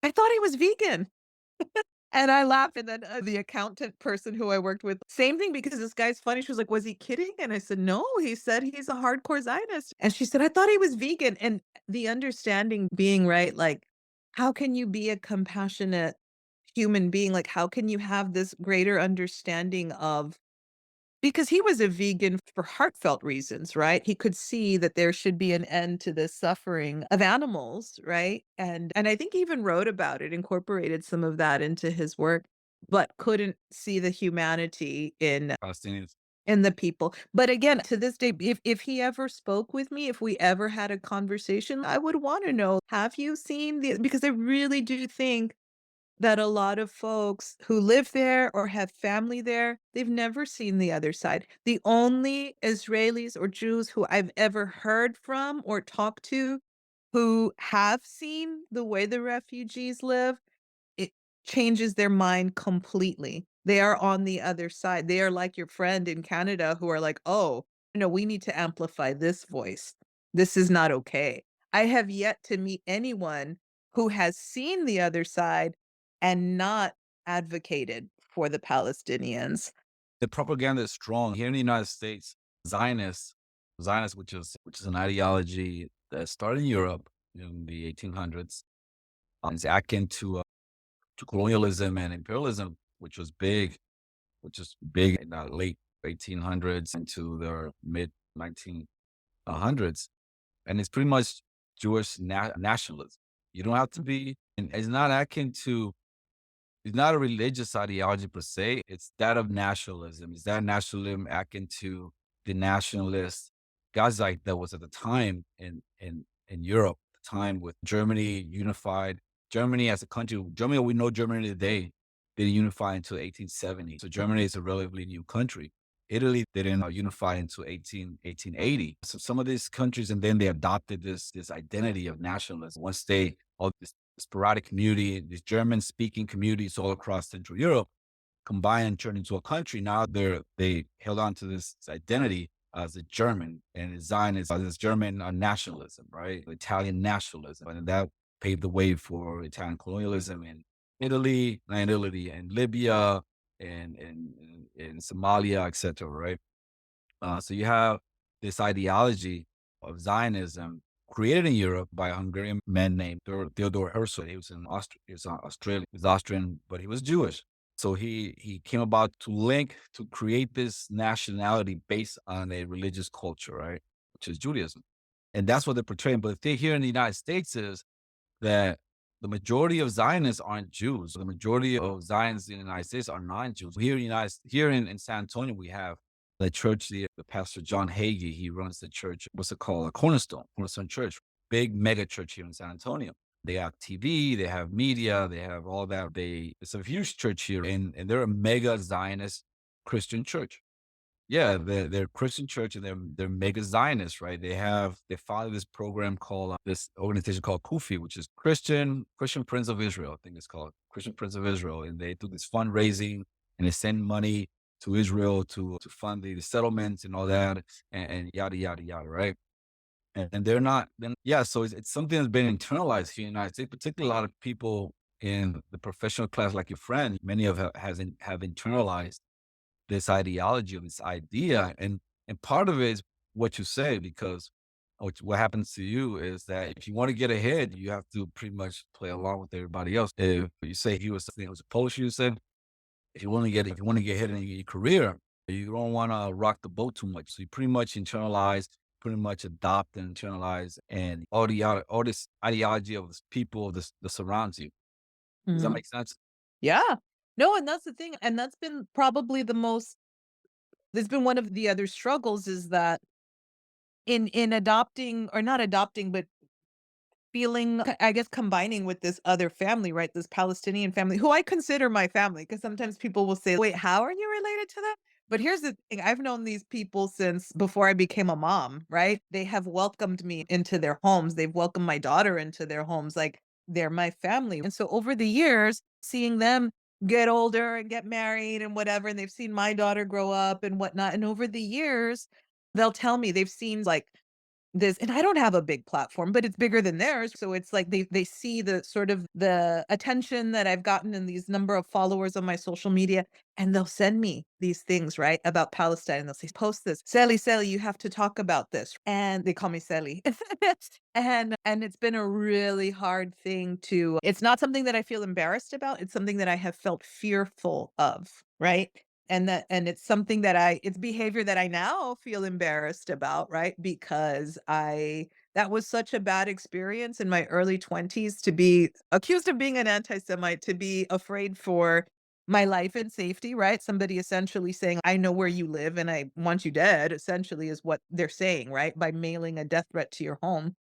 "I thought he was vegan." And I laughed, and then, the accountant person who I worked with, same thing because this guy's funny. She was like, "Was he kidding?" And I said, "No, he said he's a hardcore Zionist." And she said, "I thought he was vegan." And the understanding being, right, like, how can you be a compassionate human being? Like, how can you have this greater understanding of because he was a vegan for heartfelt reasons, right? He could see that there should be an end to the suffering of animals, right? And I think he even wrote about it, incorporated some of that into his work, but couldn't see the humanity Palestinians. in the people. But again, to this day, if he ever spoke with me, if we ever had a conversation, I would want to know, have you seen the because I really do think that a lot of folks who live there or have family there, they've never seen the other side. The only Israelis or Jews who I've ever heard from or talked to who have seen the way the refugees live, it changes their mind completely. They are on the other side. They are like your friend in Canada who are like, "Oh, no, we need to amplify this voice. This is not okay." I have yet to meet anyone who has seen the other side and not advocated for the Palestinians. The propaganda is strong here in the United States. Zionists, Zionists, which is an ideology that started in Europe in the 1800s, is akin to colonialism and imperialism, which was big in the late 1800s into the mid 1900s, and it's pretty much Jewish nationalism. You don't have to be, and it's not akin to it's not a religious ideology per se. It's that of nationalism. It's that nationalism akin to the nationalist Gazite that was at the time in Europe, the time with Germany unified. Germany as a country, Germany, we know Germany today, didn't unify until 1870. So Germany is a relatively new country. Italy didn't unify until 1880. So some of these countries, and then they adopted this identity of nationalism. Once they all this sporadic community, these German speaking communities all across Central Europe combined and turned into a country. Now they held on to this identity as a German and a Zionist, as this German nationalism, right? Italian nationalism. And that paved the way for Italian colonialism in Italy, not in Italy, and Libya and Somalia, etc. Right? So you have this ideology of Zionism created in Europe by a Hungarian man named Theodor Herzl. He was in Austria. He was Australian. He was Austrian, but he was Jewish. So he came about to create this nationality based on a religious culture, right, which is Judaism, and that's what they're portraying. But the thing here in the United States is that the majority of Zionists aren't Jews. The majority of Zionists in the United States are non-Jews. Here in San Antonio, we have the church, the pastor John Hagee. He runs the church. What's it called? A Cornerstone Church, big mega church here in San Antonio. They have TV, they have media, they have all that. It's a huge church here, and they're a mega Zionist Christian church. Yeah, they're Christian church and they're mega Zionists, right? They follow this program called this organization called Kufi, which is Christian Prince of Israel. I think it's called Christian Prince of Israel, and they do this fundraising and they send money to Israel to fund the settlements and all that and yada yada yada, right? And they're not then yeah, so it's something that's been internalized here in the United States, particularly a lot of people in the professional class, like your friend, many of have internalized this ideology or this idea. And part of it is what you say, because what happens to you is that if you want to get ahead, you have to pretty much play along with everybody else. If you say it was a Polish, you said, if you want to get ahead in your career, you don't want to rock the boat too much. So you pretty much internalize, pretty much adopt and internalize, and all this ideology of this people that surrounds you. Does that Mhm. make sense? Yeah. No, and that's the thing, and that's been probably the most there's been one of the other struggles is that in adopting or not adopting, but feeling I guess combining with this other family, right? This Palestinian family who I consider my family because sometimes people will say, "Wait, how are you related to them?" But here's the thing, I've known these people since before I became a mom, right? They have welcomed me into their homes. They've welcomed my daughter into their homes. Like they're my family. And so over the years, seeing them get older and get married and whatever, and they've seen my daughter grow up and whatnot. And over the years, they'll tell me they've seen like this, and I don't have a big platform, but it's bigger than theirs. So it's like they see the sort of the attention that I've gotten and these number of followers on my social media, and they'll send me these things, right, about Palestine. And they'll say, post this. Sally, you have to talk about this. And they call me Sally. And it's been a really hard thing to, it's not something that I feel embarrassed about. It's something that I have felt fearful of, right? And it's something that it's behavior that I now feel embarrassed about, right? Because that was such a bad experience in my early 20s to be accused of being an anti-Semite, to be afraid for my life and safety, right? Somebody essentially saying, I know where you live and I want you dead, essentially is what they're saying, right? By mailing a death threat to your home.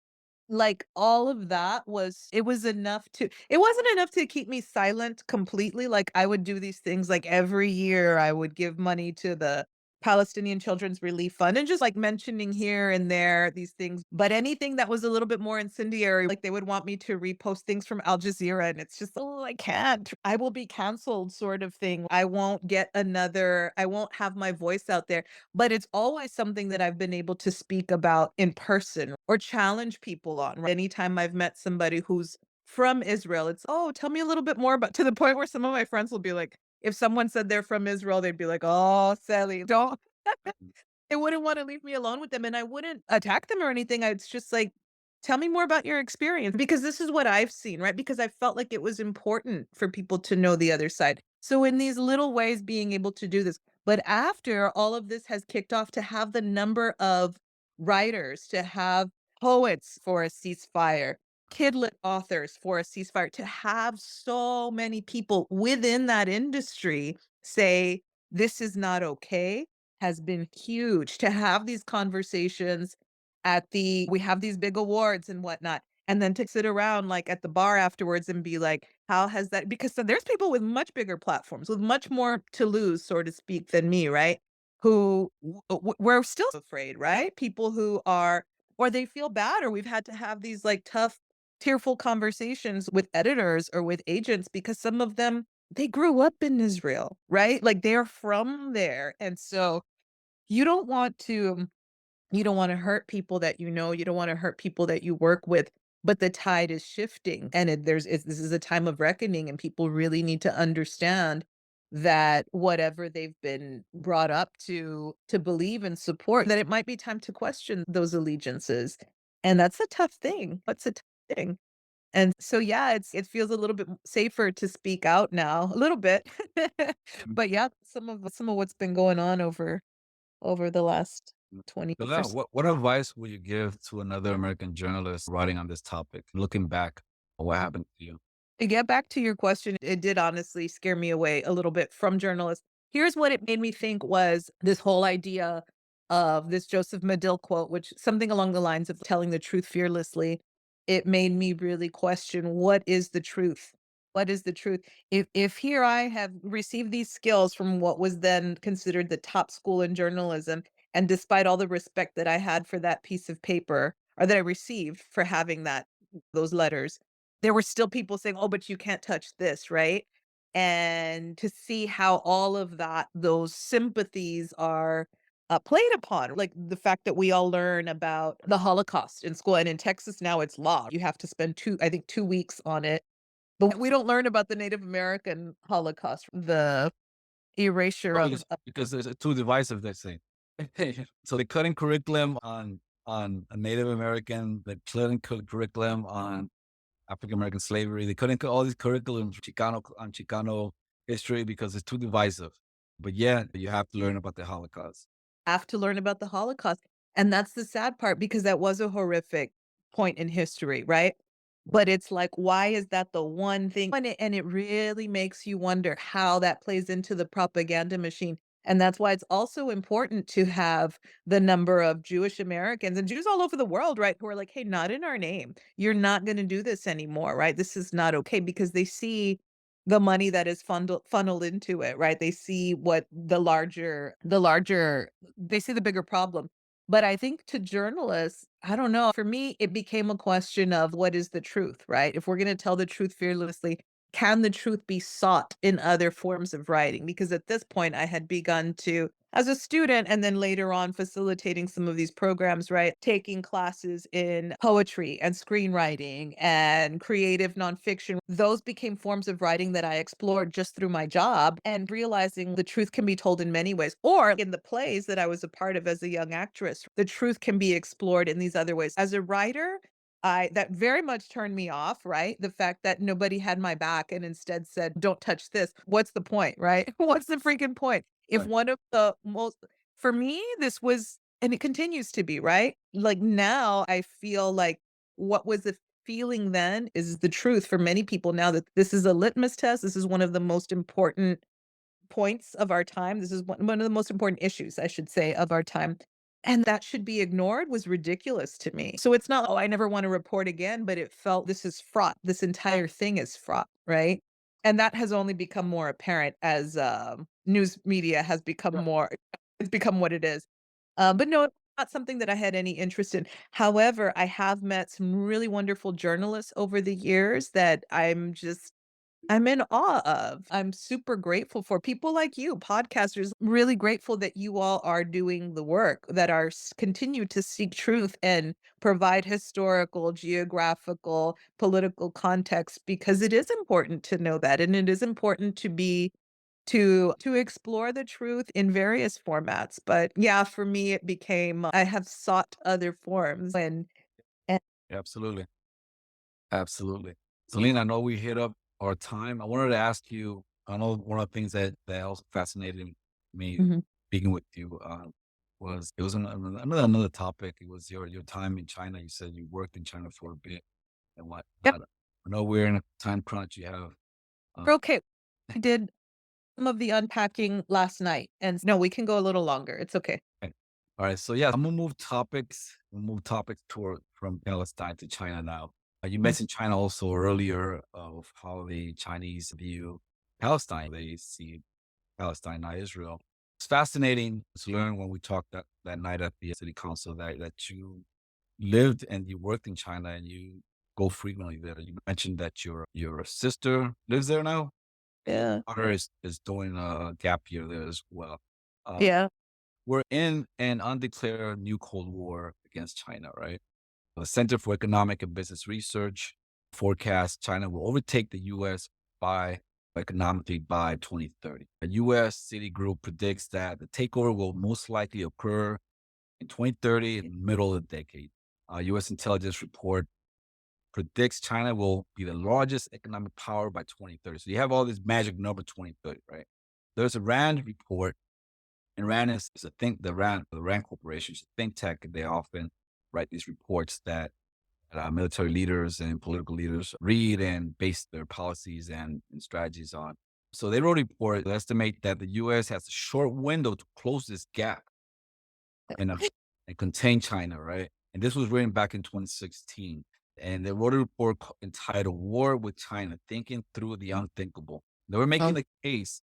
Like, all of that it wasn't enough to keep me silent completely. Like, I would do these things, like, every year I would give money to the Palestinian Children's Relief Fund and just, like, mentioning here and there these things, but anything that was a little bit more incendiary, like, they would want me to repost things from Al Jazeera, and it's just, "Oh, I can't. I will be canceled," sort of thing. I won't have my voice out there. But it's always something that I've been able to speak about in person or challenge people on. Right? Anytime I've met somebody who's from Israel, it's, oh, tell me a little bit more about, to the point where some of my friends will be like, if someone said they're from Israel, they'd be like, oh, Sally, don't. They wouldn't want to leave me alone with them. And I wouldn't attack them or anything. It's just like, tell me more about your experience because this is what I've seen, right? Because I felt like it was important for people to know the other side. So, in these little ways, being able to do this. But after all of this has kicked off, to have the number of writers, to have poets for a ceasefire, kidlit authors for a ceasefire, to have so many people within that industry say, this is not okay, has been huge. To have these conversations we have these big awards and whatnot, and then to sit around like at the bar afterwards and be like, how has that, because so there's people with much bigger platforms, with much more to lose, so to speak, than me, right? Who we're still afraid, right? People who are, or they feel bad, or we've had to have these like tough, tearful conversations with editors or with agents because some of them, they grew up in Israel, right? Like they're from there. And so you don't want to you don't wanna hurt people that you know, you don't wanna hurt people that you work with, but the tide is shifting, and this is a time of reckoning, and people really need to understand that whatever they've been brought up to believe and support, that it might be time to question those allegiances, and that's a tough thing. That's a tough thing. And so, yeah, it feels a little bit safer to speak out now, a little bit. Mm. But, yeah, some of what's been going on over the last 20 So years or now, so. what advice would you give to another American journalist writing on this topic, looking back on what happened to you? To get back to your question, it did honestly scare me away a little bit from journalists. Here's what it made me think was this whole idea of this Joseph Medill quote, which something along the lines of telling the truth fearlessly. It made me really question, what is the truth? What is the truth? If here I have received these skills from what was then considered the top school in journalism, and despite all the respect that I had for that piece of paper, or that I received for having those letters, there were still people saying, "Oh, but you can't touch this," right? And to see how all of those sympathies are, played upon, like the fact that we all learn about the Holocaust in school, and in Texas now it's law. You have to spend 2 weeks on it, but we don't learn about the Native American Holocaust, the erasure Well, of because it's too divisive, they say. So they're cutting curriculum on a Native American, they're cutting curriculum on African American slavery. They couldn't cut all these curriculums Chicano history because it's too divisive. But yeah, you have to learn about the Holocaust. have to learn about the Holocaust. And that's the sad part because that was a horrific point in history, right? But it's like, why is that the one thing? And it really makes you wonder how that plays into the propaganda machine. And that's why it's also important to have the number of Jewish Americans and Jews all over the world, right? Who are like, hey, not in our name. You're not going to do this anymore, right? This is not okay, because they see the money that is funneled into it, right? They see what they see the bigger problem. But I think to journalists, I don't know, for me, it became a question of what is the truth, right? If we're going to tell the truth fearlessly, can the truth be sought in other forms of writing? Because at this point, I had begun to, as a student, and then later on facilitating some of these programs, right? Taking classes in poetry and screenwriting and creative nonfiction. Those became forms of writing that I explored just through my job and realizing the truth can be told in many ways. Or in the plays that I was a part of as a young actress, the truth can be explored in these other ways. As a writer, I that very much turned me off, right? The fact that nobody had my back and instead said, "Don't touch this." What's the point, right? What's the freaking point? If Right. one of the most for me, this was and it continues to be, right? Like, now I feel like what was the feeling then is the truth for many people now that this is a litmus test. This is one of the most important points of our time. This is one of the most important issues, I should say, of our time. And that should be ignored was ridiculous to me. So it's not, oh, I never want to report again, but it felt this is fraught. This entire thing is fraught, right? And that has only become more apparent as news media has become more, it's become what it is. But no, it's not something that I had any interest in. However, I have met some really wonderful journalists over the years that I'm in awe of. I'm super grateful for people like you, podcasters, really grateful that you all are doing the work, that are continue to seek truth and provide historical, geographical, political context because it is important to know that and it is important to be to explore the truth in various formats. But yeah, for me it became I have sought other forms and Absolutely. Absolutely. Selena, I know we hit up our time. I wanted to ask you, I know one of the things that also fascinated me Mhm. speaking with you was it was another topic. It was your time in China. You said you worked in China for a bit and Yep, whatnot. I know we're in a time crunch. You have uh, we're okay. I did some of the unpacking last night, and no, we can go a little longer. It's okay. okay. All right. So yeah, I'm gonna move topics. We'll move topics toward from Palestine to China now. You Mm, mentioned China also earlier of how the Chinese view Palestine. They see Palestine, not Israel. It's fascinating to learn when we talked that night at the city council that you lived and you worked in China and you go frequently there. You mentioned that your sister lives there now. yeah, Daughter is doing a gap year there as well. Uh, yeah. we're in an undeclared new Cold War against China, right? The Center for Economic and Business Research forecasts China will overtake the U.S. by economically by 2030. A U.S. Citigroup predicts that the takeover will most likely occur in 2030, in the middle of the decade. A U.S. intelligence report predicts China will be the largest economic power by 2030. So you have all this magic number 2030, right? There's a RAND report, and RAND is a think the RAND Corporation is a think tank, and they often write these reports that military leaders and political leaders read and base their policies and strategies on. So they wrote a report that estimate that the U.S. has a short window to close this gap and, uh, and contain China, right? And this was written back in 2016. And they wrote a report entitled War with China, Thinking Through the Unthinkable. They were making Oh, the case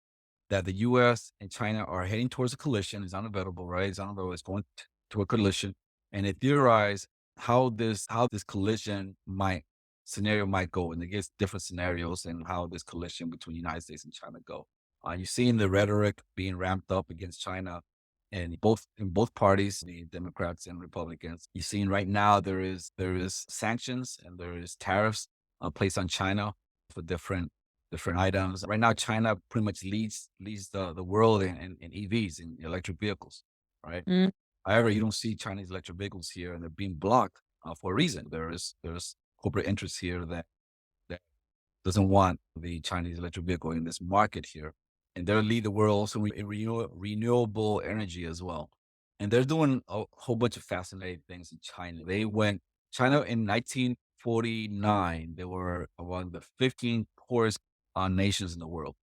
that the U.S. and China are heading towards a collision. It's unavoidable, right? It's unavoidable. It's going to a collision. And they theorize how this collision might scenario might go, and they give different scenarios and how this collision between the United States and China go. You're seeing the rhetoric being ramped up against China, and both parties, the Democrats and Republicans. You're seeing right now there is sanctions and there is tariffs placed on China for different items. Right now, China pretty much leads the world in EVs, in electric vehicles, right? mm, However, you don't see Chinese electric vehicles here, and they're being blocked for a reason. There's corporate interests here that doesn't want the Chinese electric vehicle in this market here, and they'll lead the world also in renewable energy as well. And they're doing a whole bunch of fascinating things in China. China in 1949. They were one of the 15 poorest nations in the world,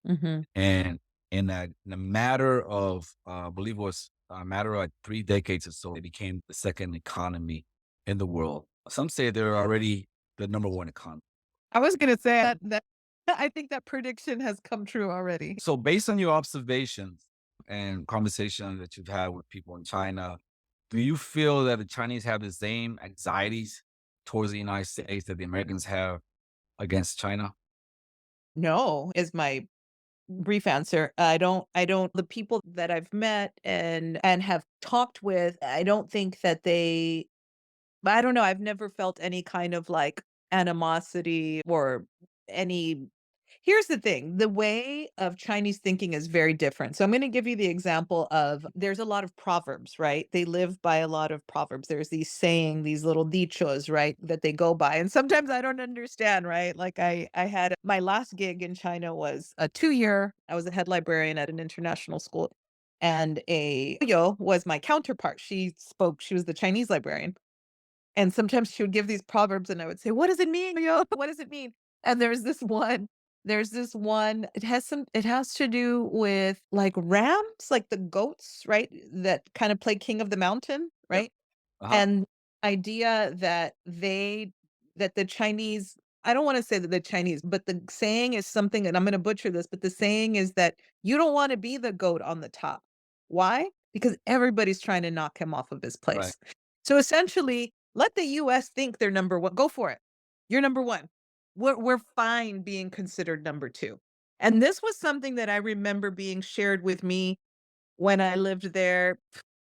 mhm. and in a matter of, I believe it was a matter of like 3 decades or so, they became the second economy in the world. Some say they're already the number one economy. I was gonna say that I think that prediction has come true already. So, based on your observations and conversations that you've had with people in China, do you feel that the Chinese have the same anxieties towards the United States that the Americans have against China? No, is my brief answer. I don't the people that I've met and have talked with, I don't think that they but I don't know, I've never felt any kind of, like, animosity or any here's the thing, the way of Chinese thinking is very different. So I'm gonna give you the example of there's a lot of proverbs, right? They live by a lot of proverbs. There's these saying, these little dichos, right, that they go by, and sometimes I don't understand, right? Like, I had my last gig in China was a 2-year I was a head librarian at an international school, and a yo was my counterpart. She was the Chinese librarian. And sometimes she would give these proverbs and I would say, "What does it mean, yo? What does it mean?" And there's this one, it has to do with, like, rams, like the goats, right, that kind of play king of the mountain, Yep. right? Uh-huh. And idea that the Chinese I don't wanna say that the Chinese, but the saying is something, and I'm gonna butcher this, but the saying is that you don't wanna be the goat on the top. Why? Because everybody's trying to knock him off of his Right. place. So, essentially, let the US think they're number 1. Go for it. You're number 1. We're fine being considered number 2. And this was something that I remember being shared with me when I lived there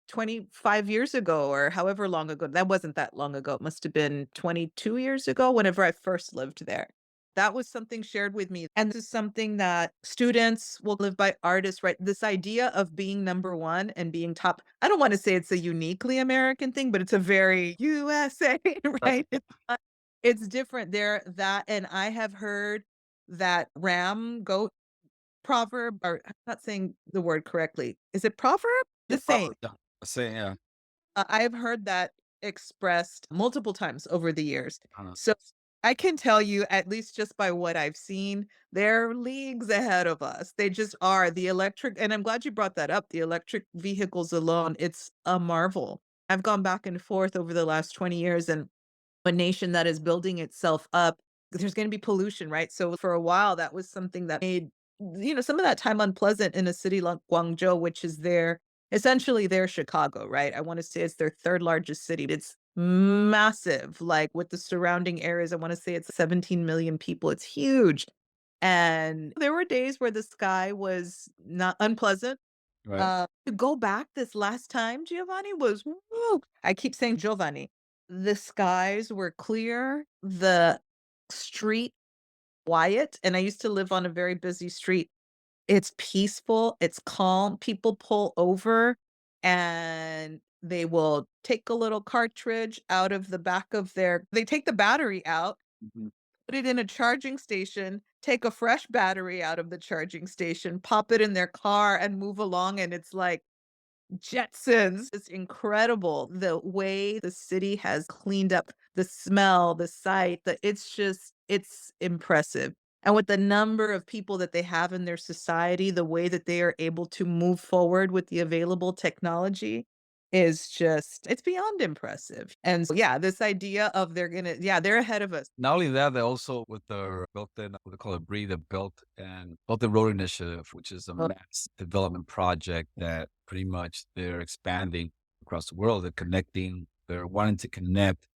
25 years ago or however long ago. That wasn't that long ago. It must have been 22 years ago whenever I first lived there. That was something shared with me. And this is something that students will live by, artists, right? This idea of being number 1 and being top. I don't want to say it's a uniquely American thing, but it's a very USA, right? It's different there that and I have heard that ram goat proverb, or I'm not saying the word correctly. Is it proverb? Yeah, The saying. probably. Yeah. I say, yeah. I've heard that expressed multiple times over the years. I know. So I can tell you, at least just by what I've seen, they're leagues ahead of us. They just are. The electric, and I'm glad you brought that up. The electric vehicles alone, it's a marvel. I've gone back and forth over the last 20 years, and a nation that is building itself up, there's gonna be pollution, right? So for a while, that was something that made, some of that time unpleasant in a city like Guangzhou, which is essentially their Chicago, right? I wanna say it's their 3rd largest city. It's massive, like, with the surrounding areas, I wanna say it's 17 million people. It's huge. And there were days where the sky was not unpleasant. Right. To go back this last time, Giovanni, was woo! I keep saying Giovanni. The skies were clear, the street quiet, and I used to live on a very busy street. It's peaceful, it's calm, people pull over, and they will take a little cartridge out of the back of they take the battery out, Mhm. put it in a charging station, take a fresh battery out of the charging station, pop it in their car, and move along, and it's like Jetsons. It's incredible the way the city has cleaned up, the smell, the sight, it's impressive. And with the number of people that they have in their society, the way that they are able to move forward with the available technology is just it's beyond impressive. And so, yeah, this idea of they're ahead of us. Not only that, they also with their built-in, what they call it, BREATHE, the Built-in Road Initiative, which is a Oh, mass development project that pretty much they're expanding across the world. They're wanting to connect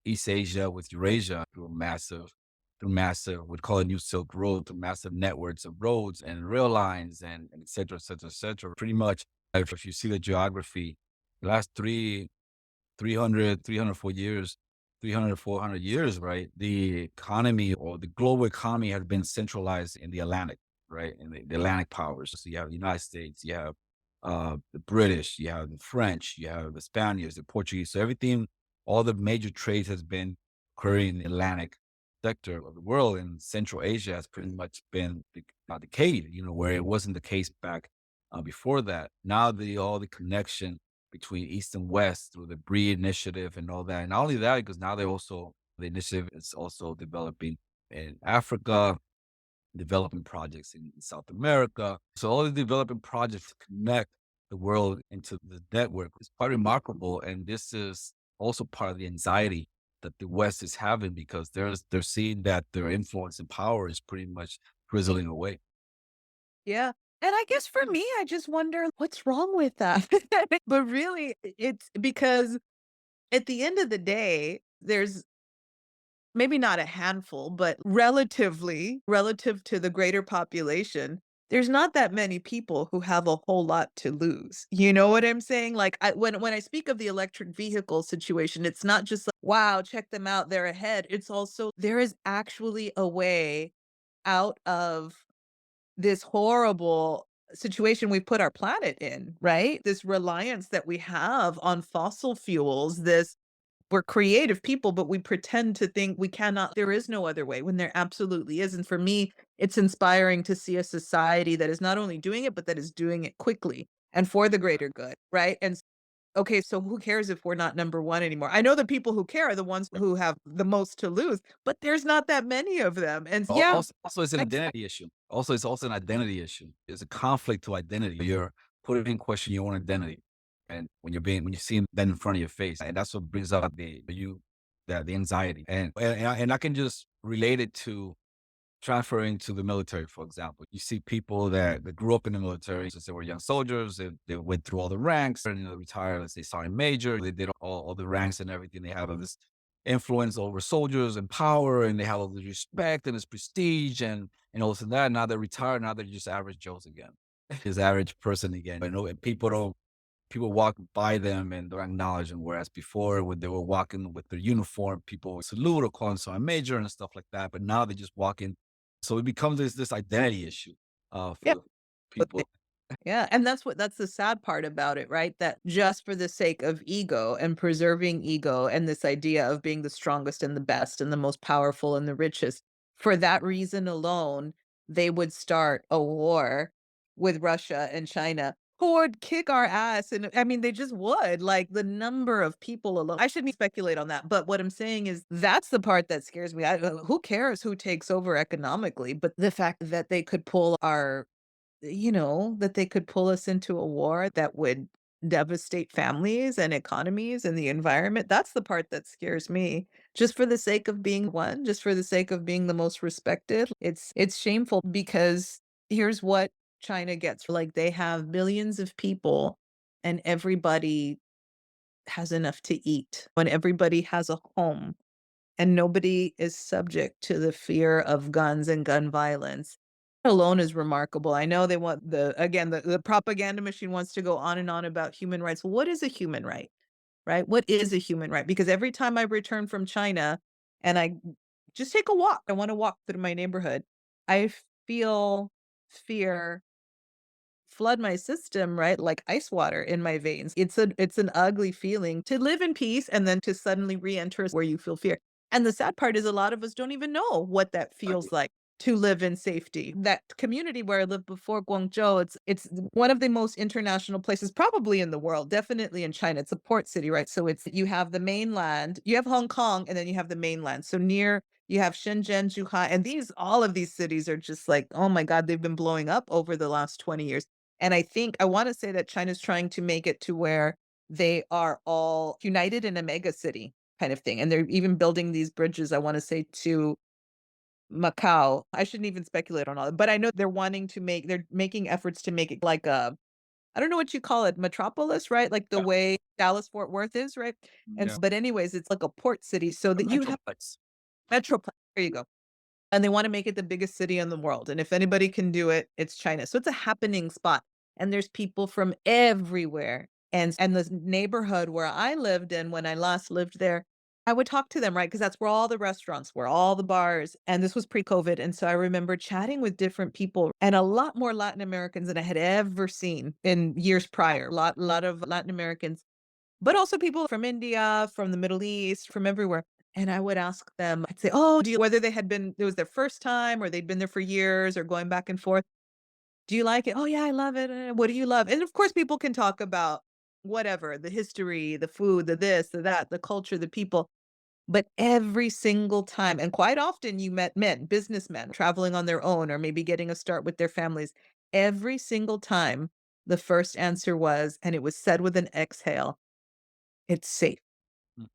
East Asia with Eurasia we'd call it New Silk Road, through massive networks of roads and rail lines and et cetera, et cetera, et cetera. Pretty much, if you see the geography, the last 304 years, 300, 400 years, right? The economy or the global economy has been centralized in the Atlantic, right? In the Atlantic powers. So you have the United States, you have the British, you have the French, you have the Spaniards, the Portuguese. So everything, all the major trades has been occurring in the Atlantic sector of the world, and Central Asia has pretty much been decayed, where it wasn't the case back before that. Now all the connection between East and West through the BREATHE initiative and all that. And not only that, because now the initiative is also developing in Africa, developing projects in South America. So all the development projects to connect the world into the network is quite remarkable. And this is also part of the anxiety that the West is having because they're seeing that their influence and power is pretty much drizzling away. yeah. And I guess for me, I just wonder what's wrong with that. But really, it's because at the end of the day, there's maybe not a handful, but relative to the greater population, there's not that many people who have a whole lot to lose. You know what I'm saying? Like when I speak of the electric vehicle situation, it's not just like, wow, check them out, they're ahead. It's also there is actually a way out of this horrible situation we put our planet in, right? This reliance that we have on fossil fuels, this we're creative people, but we pretend to think we cannot there is no other way when there absolutely is, and for me, it's inspiring to see a society that is not only doing it, but that is doing it quickly and for the greater good, right? And okay, so who cares if we're not number 1 anymore? I know the people who care are the ones who have the most to lose, but there's not that many of them, and yeah, Also, it's an identity issue. Also, it's also an identity issue. It's a conflict to identity. You're putting in question your own identity, and when you're seeing that in front of your face, and that's what brings out the anxiety, and I can just relate it to transferring to the military, for example. You see people that grew up in the military since they were young soldiers, they went through all the ranks, and they retired, let's say, sergeant major. They did all the ranks and everything. They have all this influence over soldiers and power, and they have all the respect and this prestige and all this and that. Now they're retired. Now they're just average Joes again, just average person again. And people walk by them and don't acknowledge them. Whereas before, when they were walking with their uniform, people would salute or call them sergeant major and stuff like that. But now they just walk in, so it becomes this identity issue, yeah. for people. Yeah, and that's the sad part about it, right? That just for the sake of ego and preserving ego and this idea of being the strongest and the best and the most powerful and the richest, for that reason alone, they would start a war with Russia and China who would kick our ass. And I mean, they just would. Like the number of people alone. I shouldn't speculate on that. But what I'm saying is that's the part that scares me. Who cares who takes over economically? But the fact that they could pull our that they could pull us into a war that would devastate families and economies and the environment. That's the part that scares me. Just for the sake of being one, just for the sake of being the most respected. It's shameful because here's what China gets. Like they have billions of people and everybody has enough to eat. When everybody has a home and nobody is subject to the fear of guns and gun violence alone is remarkable. I know they want the propaganda machine wants to go on and on about human rights. Well, what is a human right? Right? What is a human right? Because every time I return from China and I just take a walk, I want to walk through my neighborhood, I feel fear flood my system, right? Like ice water in my veins. It's an ugly feeling to live in peace and then to suddenly re-enter where you feel fear. And the sad part is a lot of us don't even know what that feels like to live in safety. That community where I lived before Guangzhou, it's one of the most international places probably in the world, definitely in China. It's a port city, right? So it's you have the mainland, you have Hong Kong, and then you have the mainland. So near you have Shenzhen, Zhuhai, and all of these cities are just like, oh my God, they've been blowing up over the last 20 years. And I wanna say that China's trying to make it to where they are all united in a mega city kind of thing, and they're even building these bridges, I wanna say, to Macau. I shouldn't even speculate on all that, but I know they're making efforts to make it like a I don't know what you call it, metropolis, right? Like the Yeah, way Dallas-Fort Worth is, right? yeah. But anyways, it's like a port city so A that you have metroplex. metroplex there you go. And they wanna make it the biggest city in the world, and if anybody can do it, it's China. So it's a happening spot, and there's people from everywhere, and the neighborhood where I lived in when I last lived there, I would talk to them, right? Because that's where all the restaurants were, all the bars, and this was pre-COVID, and so I remember chatting with different people, and a lot more Latin Americans than I had ever seen in years prior. Lot of Latin Americans but also people from India, from the Middle East, from everywhere. And I would ask them, I'd say, "Oh, do you" whether it was their first time or they'd been there for years or going back and forth. "Do you like it?" "Oh, yeah, I love it." What do you love?" And of course, people can talk about whatever, the history, the food, the this, the that, the culture, the people. But every single time, and quite often you met men, businessmen traveling on their own or maybe getting a start with their families. Every single time, the first answer was, and it was said with an exhale, "It's safe."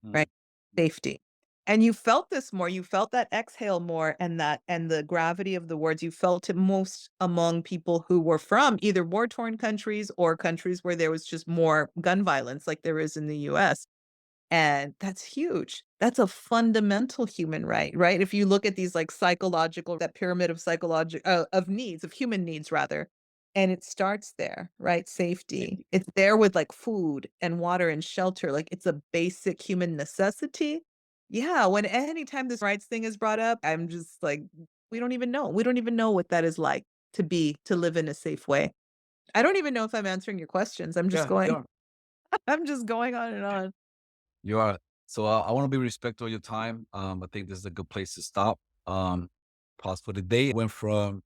Right? Mhm. Safety. And you felt this more, you felt that exhale more and the gravity of the words, you felt it most among people who were from either war-torn countries or countries where there was just more gun violence like there is in the US. And that's huge. That's a fundamental human right, right? If you look at these like psychological, that pyramid of psychological of needs, of human needs rather, and it starts there, right? Safety. It's there with like food and water and shelter. Like it's a basic human necessity. Yeah, when anytime this rights thing is brought up, I'm just like, we don't even know. We don't even know what that is like to live in a safe way. I don't even know if I'm answering your questions. Yeah, yeah. I'm just going on and on. You are. So I want to be respectful of your time. I think this is a good place to stop. Pause for the day. Went from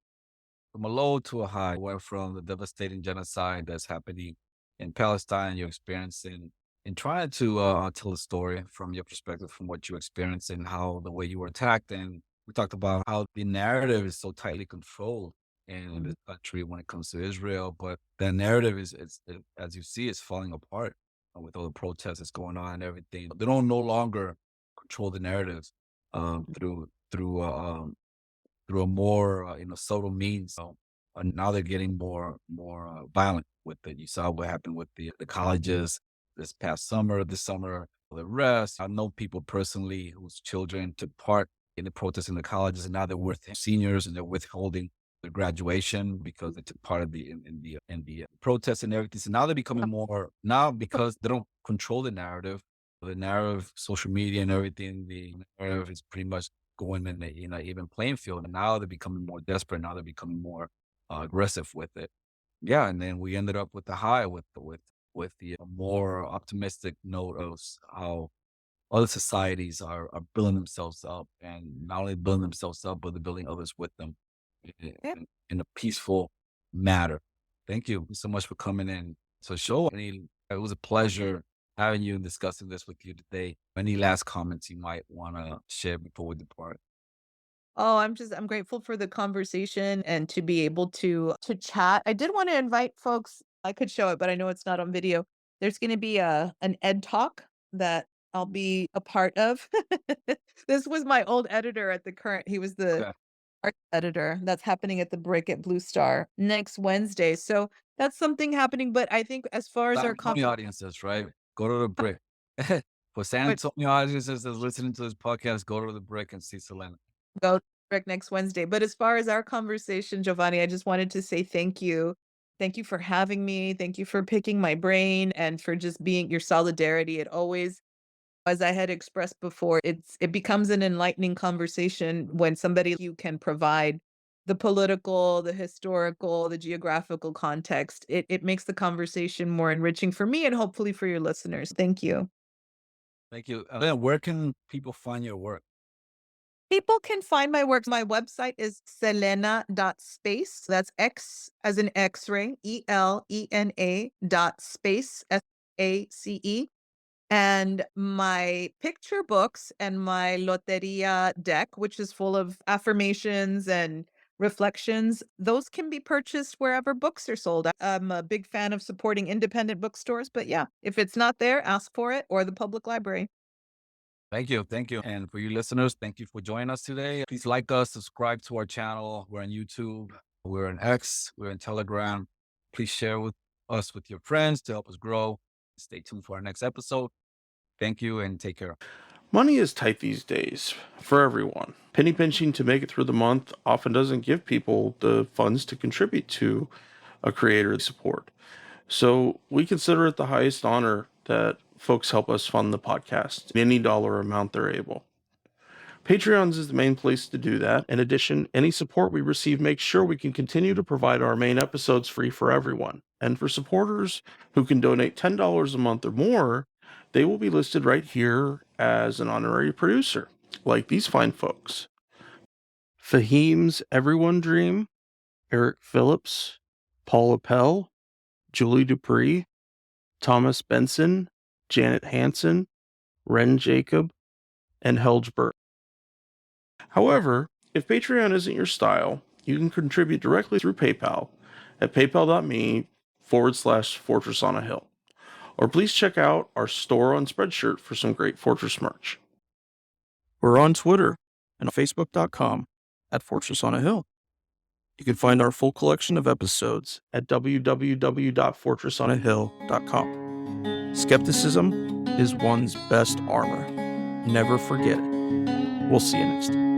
a low to a high. Went from the devastating genocide that's happening in Palestine, you're experiencing, and trying to tell a story from your perspective, from what you experienced and how the way you were attacked. And we talked about how the narrative is so tightly controlled in this country when it comes to Israel, but the narrative as you see, is falling apart with all the protests that's going on and everything. They don't no longer control the narratives through a more subtle means. So, now they're getting more violent with it. You saw what happened with the colleges this summer, the rest. I know people personally whose children took part in the protests in the colleges, and now they're with seniors and they're withholding their graduation because they took part of the protests and everything. So now they're becoming more now because they don't control the narrative. The narrative, social media and everything, the narrative is pretty much going in the even playing field. And now they're becoming more desperate. Now they're becoming more aggressive with it. Yeah, and then we ended up with the high with the more optimistic note of how other societies are building themselves up, and not only building themselves up, but they're building others with them Yeah. in a peaceful manner. Thank you so much for coming in to the show. It was a pleasure having you and discussing this with you today. Any last comments you might want to share before we depart? Oh, I'm grateful for the conversation and to be able to chat. I did want to invite folks. I could show it, but I know it's not on video. There's going to be a an ed talk that I'll be a part of. This was my old editor at the current. He was the Okay. art editor. That's happening at the Brick at Blue Star next Wednesday. So that's something happening. But I think as far as San our Antonio audiences, right? Go to the brick. For San Antonio audiences that's listening to this podcast, go to the brick and see Selena. go Rick next Wednesday. But as far as our conversation, Giovanni, I just wanted to say thank you. Thank you for having me. Thank you for picking my brain and for just being your solidarity. It always, as I had expressed before, it becomes an enlightening conversation when somebody you can provide the political, the historical, the geographical context. It makes the conversation more enriching for me and hopefully for your listeners. Thank you. Thank you. Then where can people find your work? People can find my work. My website is selena.space. That's X as in X-ray, ELENA dot space, SACE. And my picture books and my Lotería deck, which is full of affirmations and reflections, those can be purchased wherever books are sold. I'm a big fan of supporting independent bookstores, but yeah, if it's not there, ask for it or the public library. Thank you. Thank you. And for you listeners, thank you for joining us today. Please like us, subscribe to our channel. We're on YouTube, we're on X, we're on Telegram. Please share with us with your friends to help us grow. Stay tuned for our next episode. Thank you and take care. Money is tight these days for everyone. Penny pinching to make it through the month often doesn't give people the funds to contribute to a creator support. So we consider it the highest honor that folks help us fund the podcast, any dollar amount they're able. Patreons is the main place to do that. In addition, any support we receive makes sure we can continue to provide our main episodes free for everyone. And for supporters who can donate $10 a month or more, they will be listed right here as an honorary producer, like these fine folks. Fahim's Everyone Dream, Eric Phillips, Paul Appel, Julie Dupree, Thomas Benson, Janet Hansen, Ren Jacob, and Helgeberg. However, if Patreon isn't your style, you can contribute directly through PayPal at paypal.me/Fortress on a Hill. Or please check out our store on Spreadshirt for some great Fortress merch. We're on Twitter and Facebook.com/Fortress on a Hill. You can find our full collection of episodes at www.fortressonahill.com. Skepticism is one's best armor. Never forget it. We'll see you next time.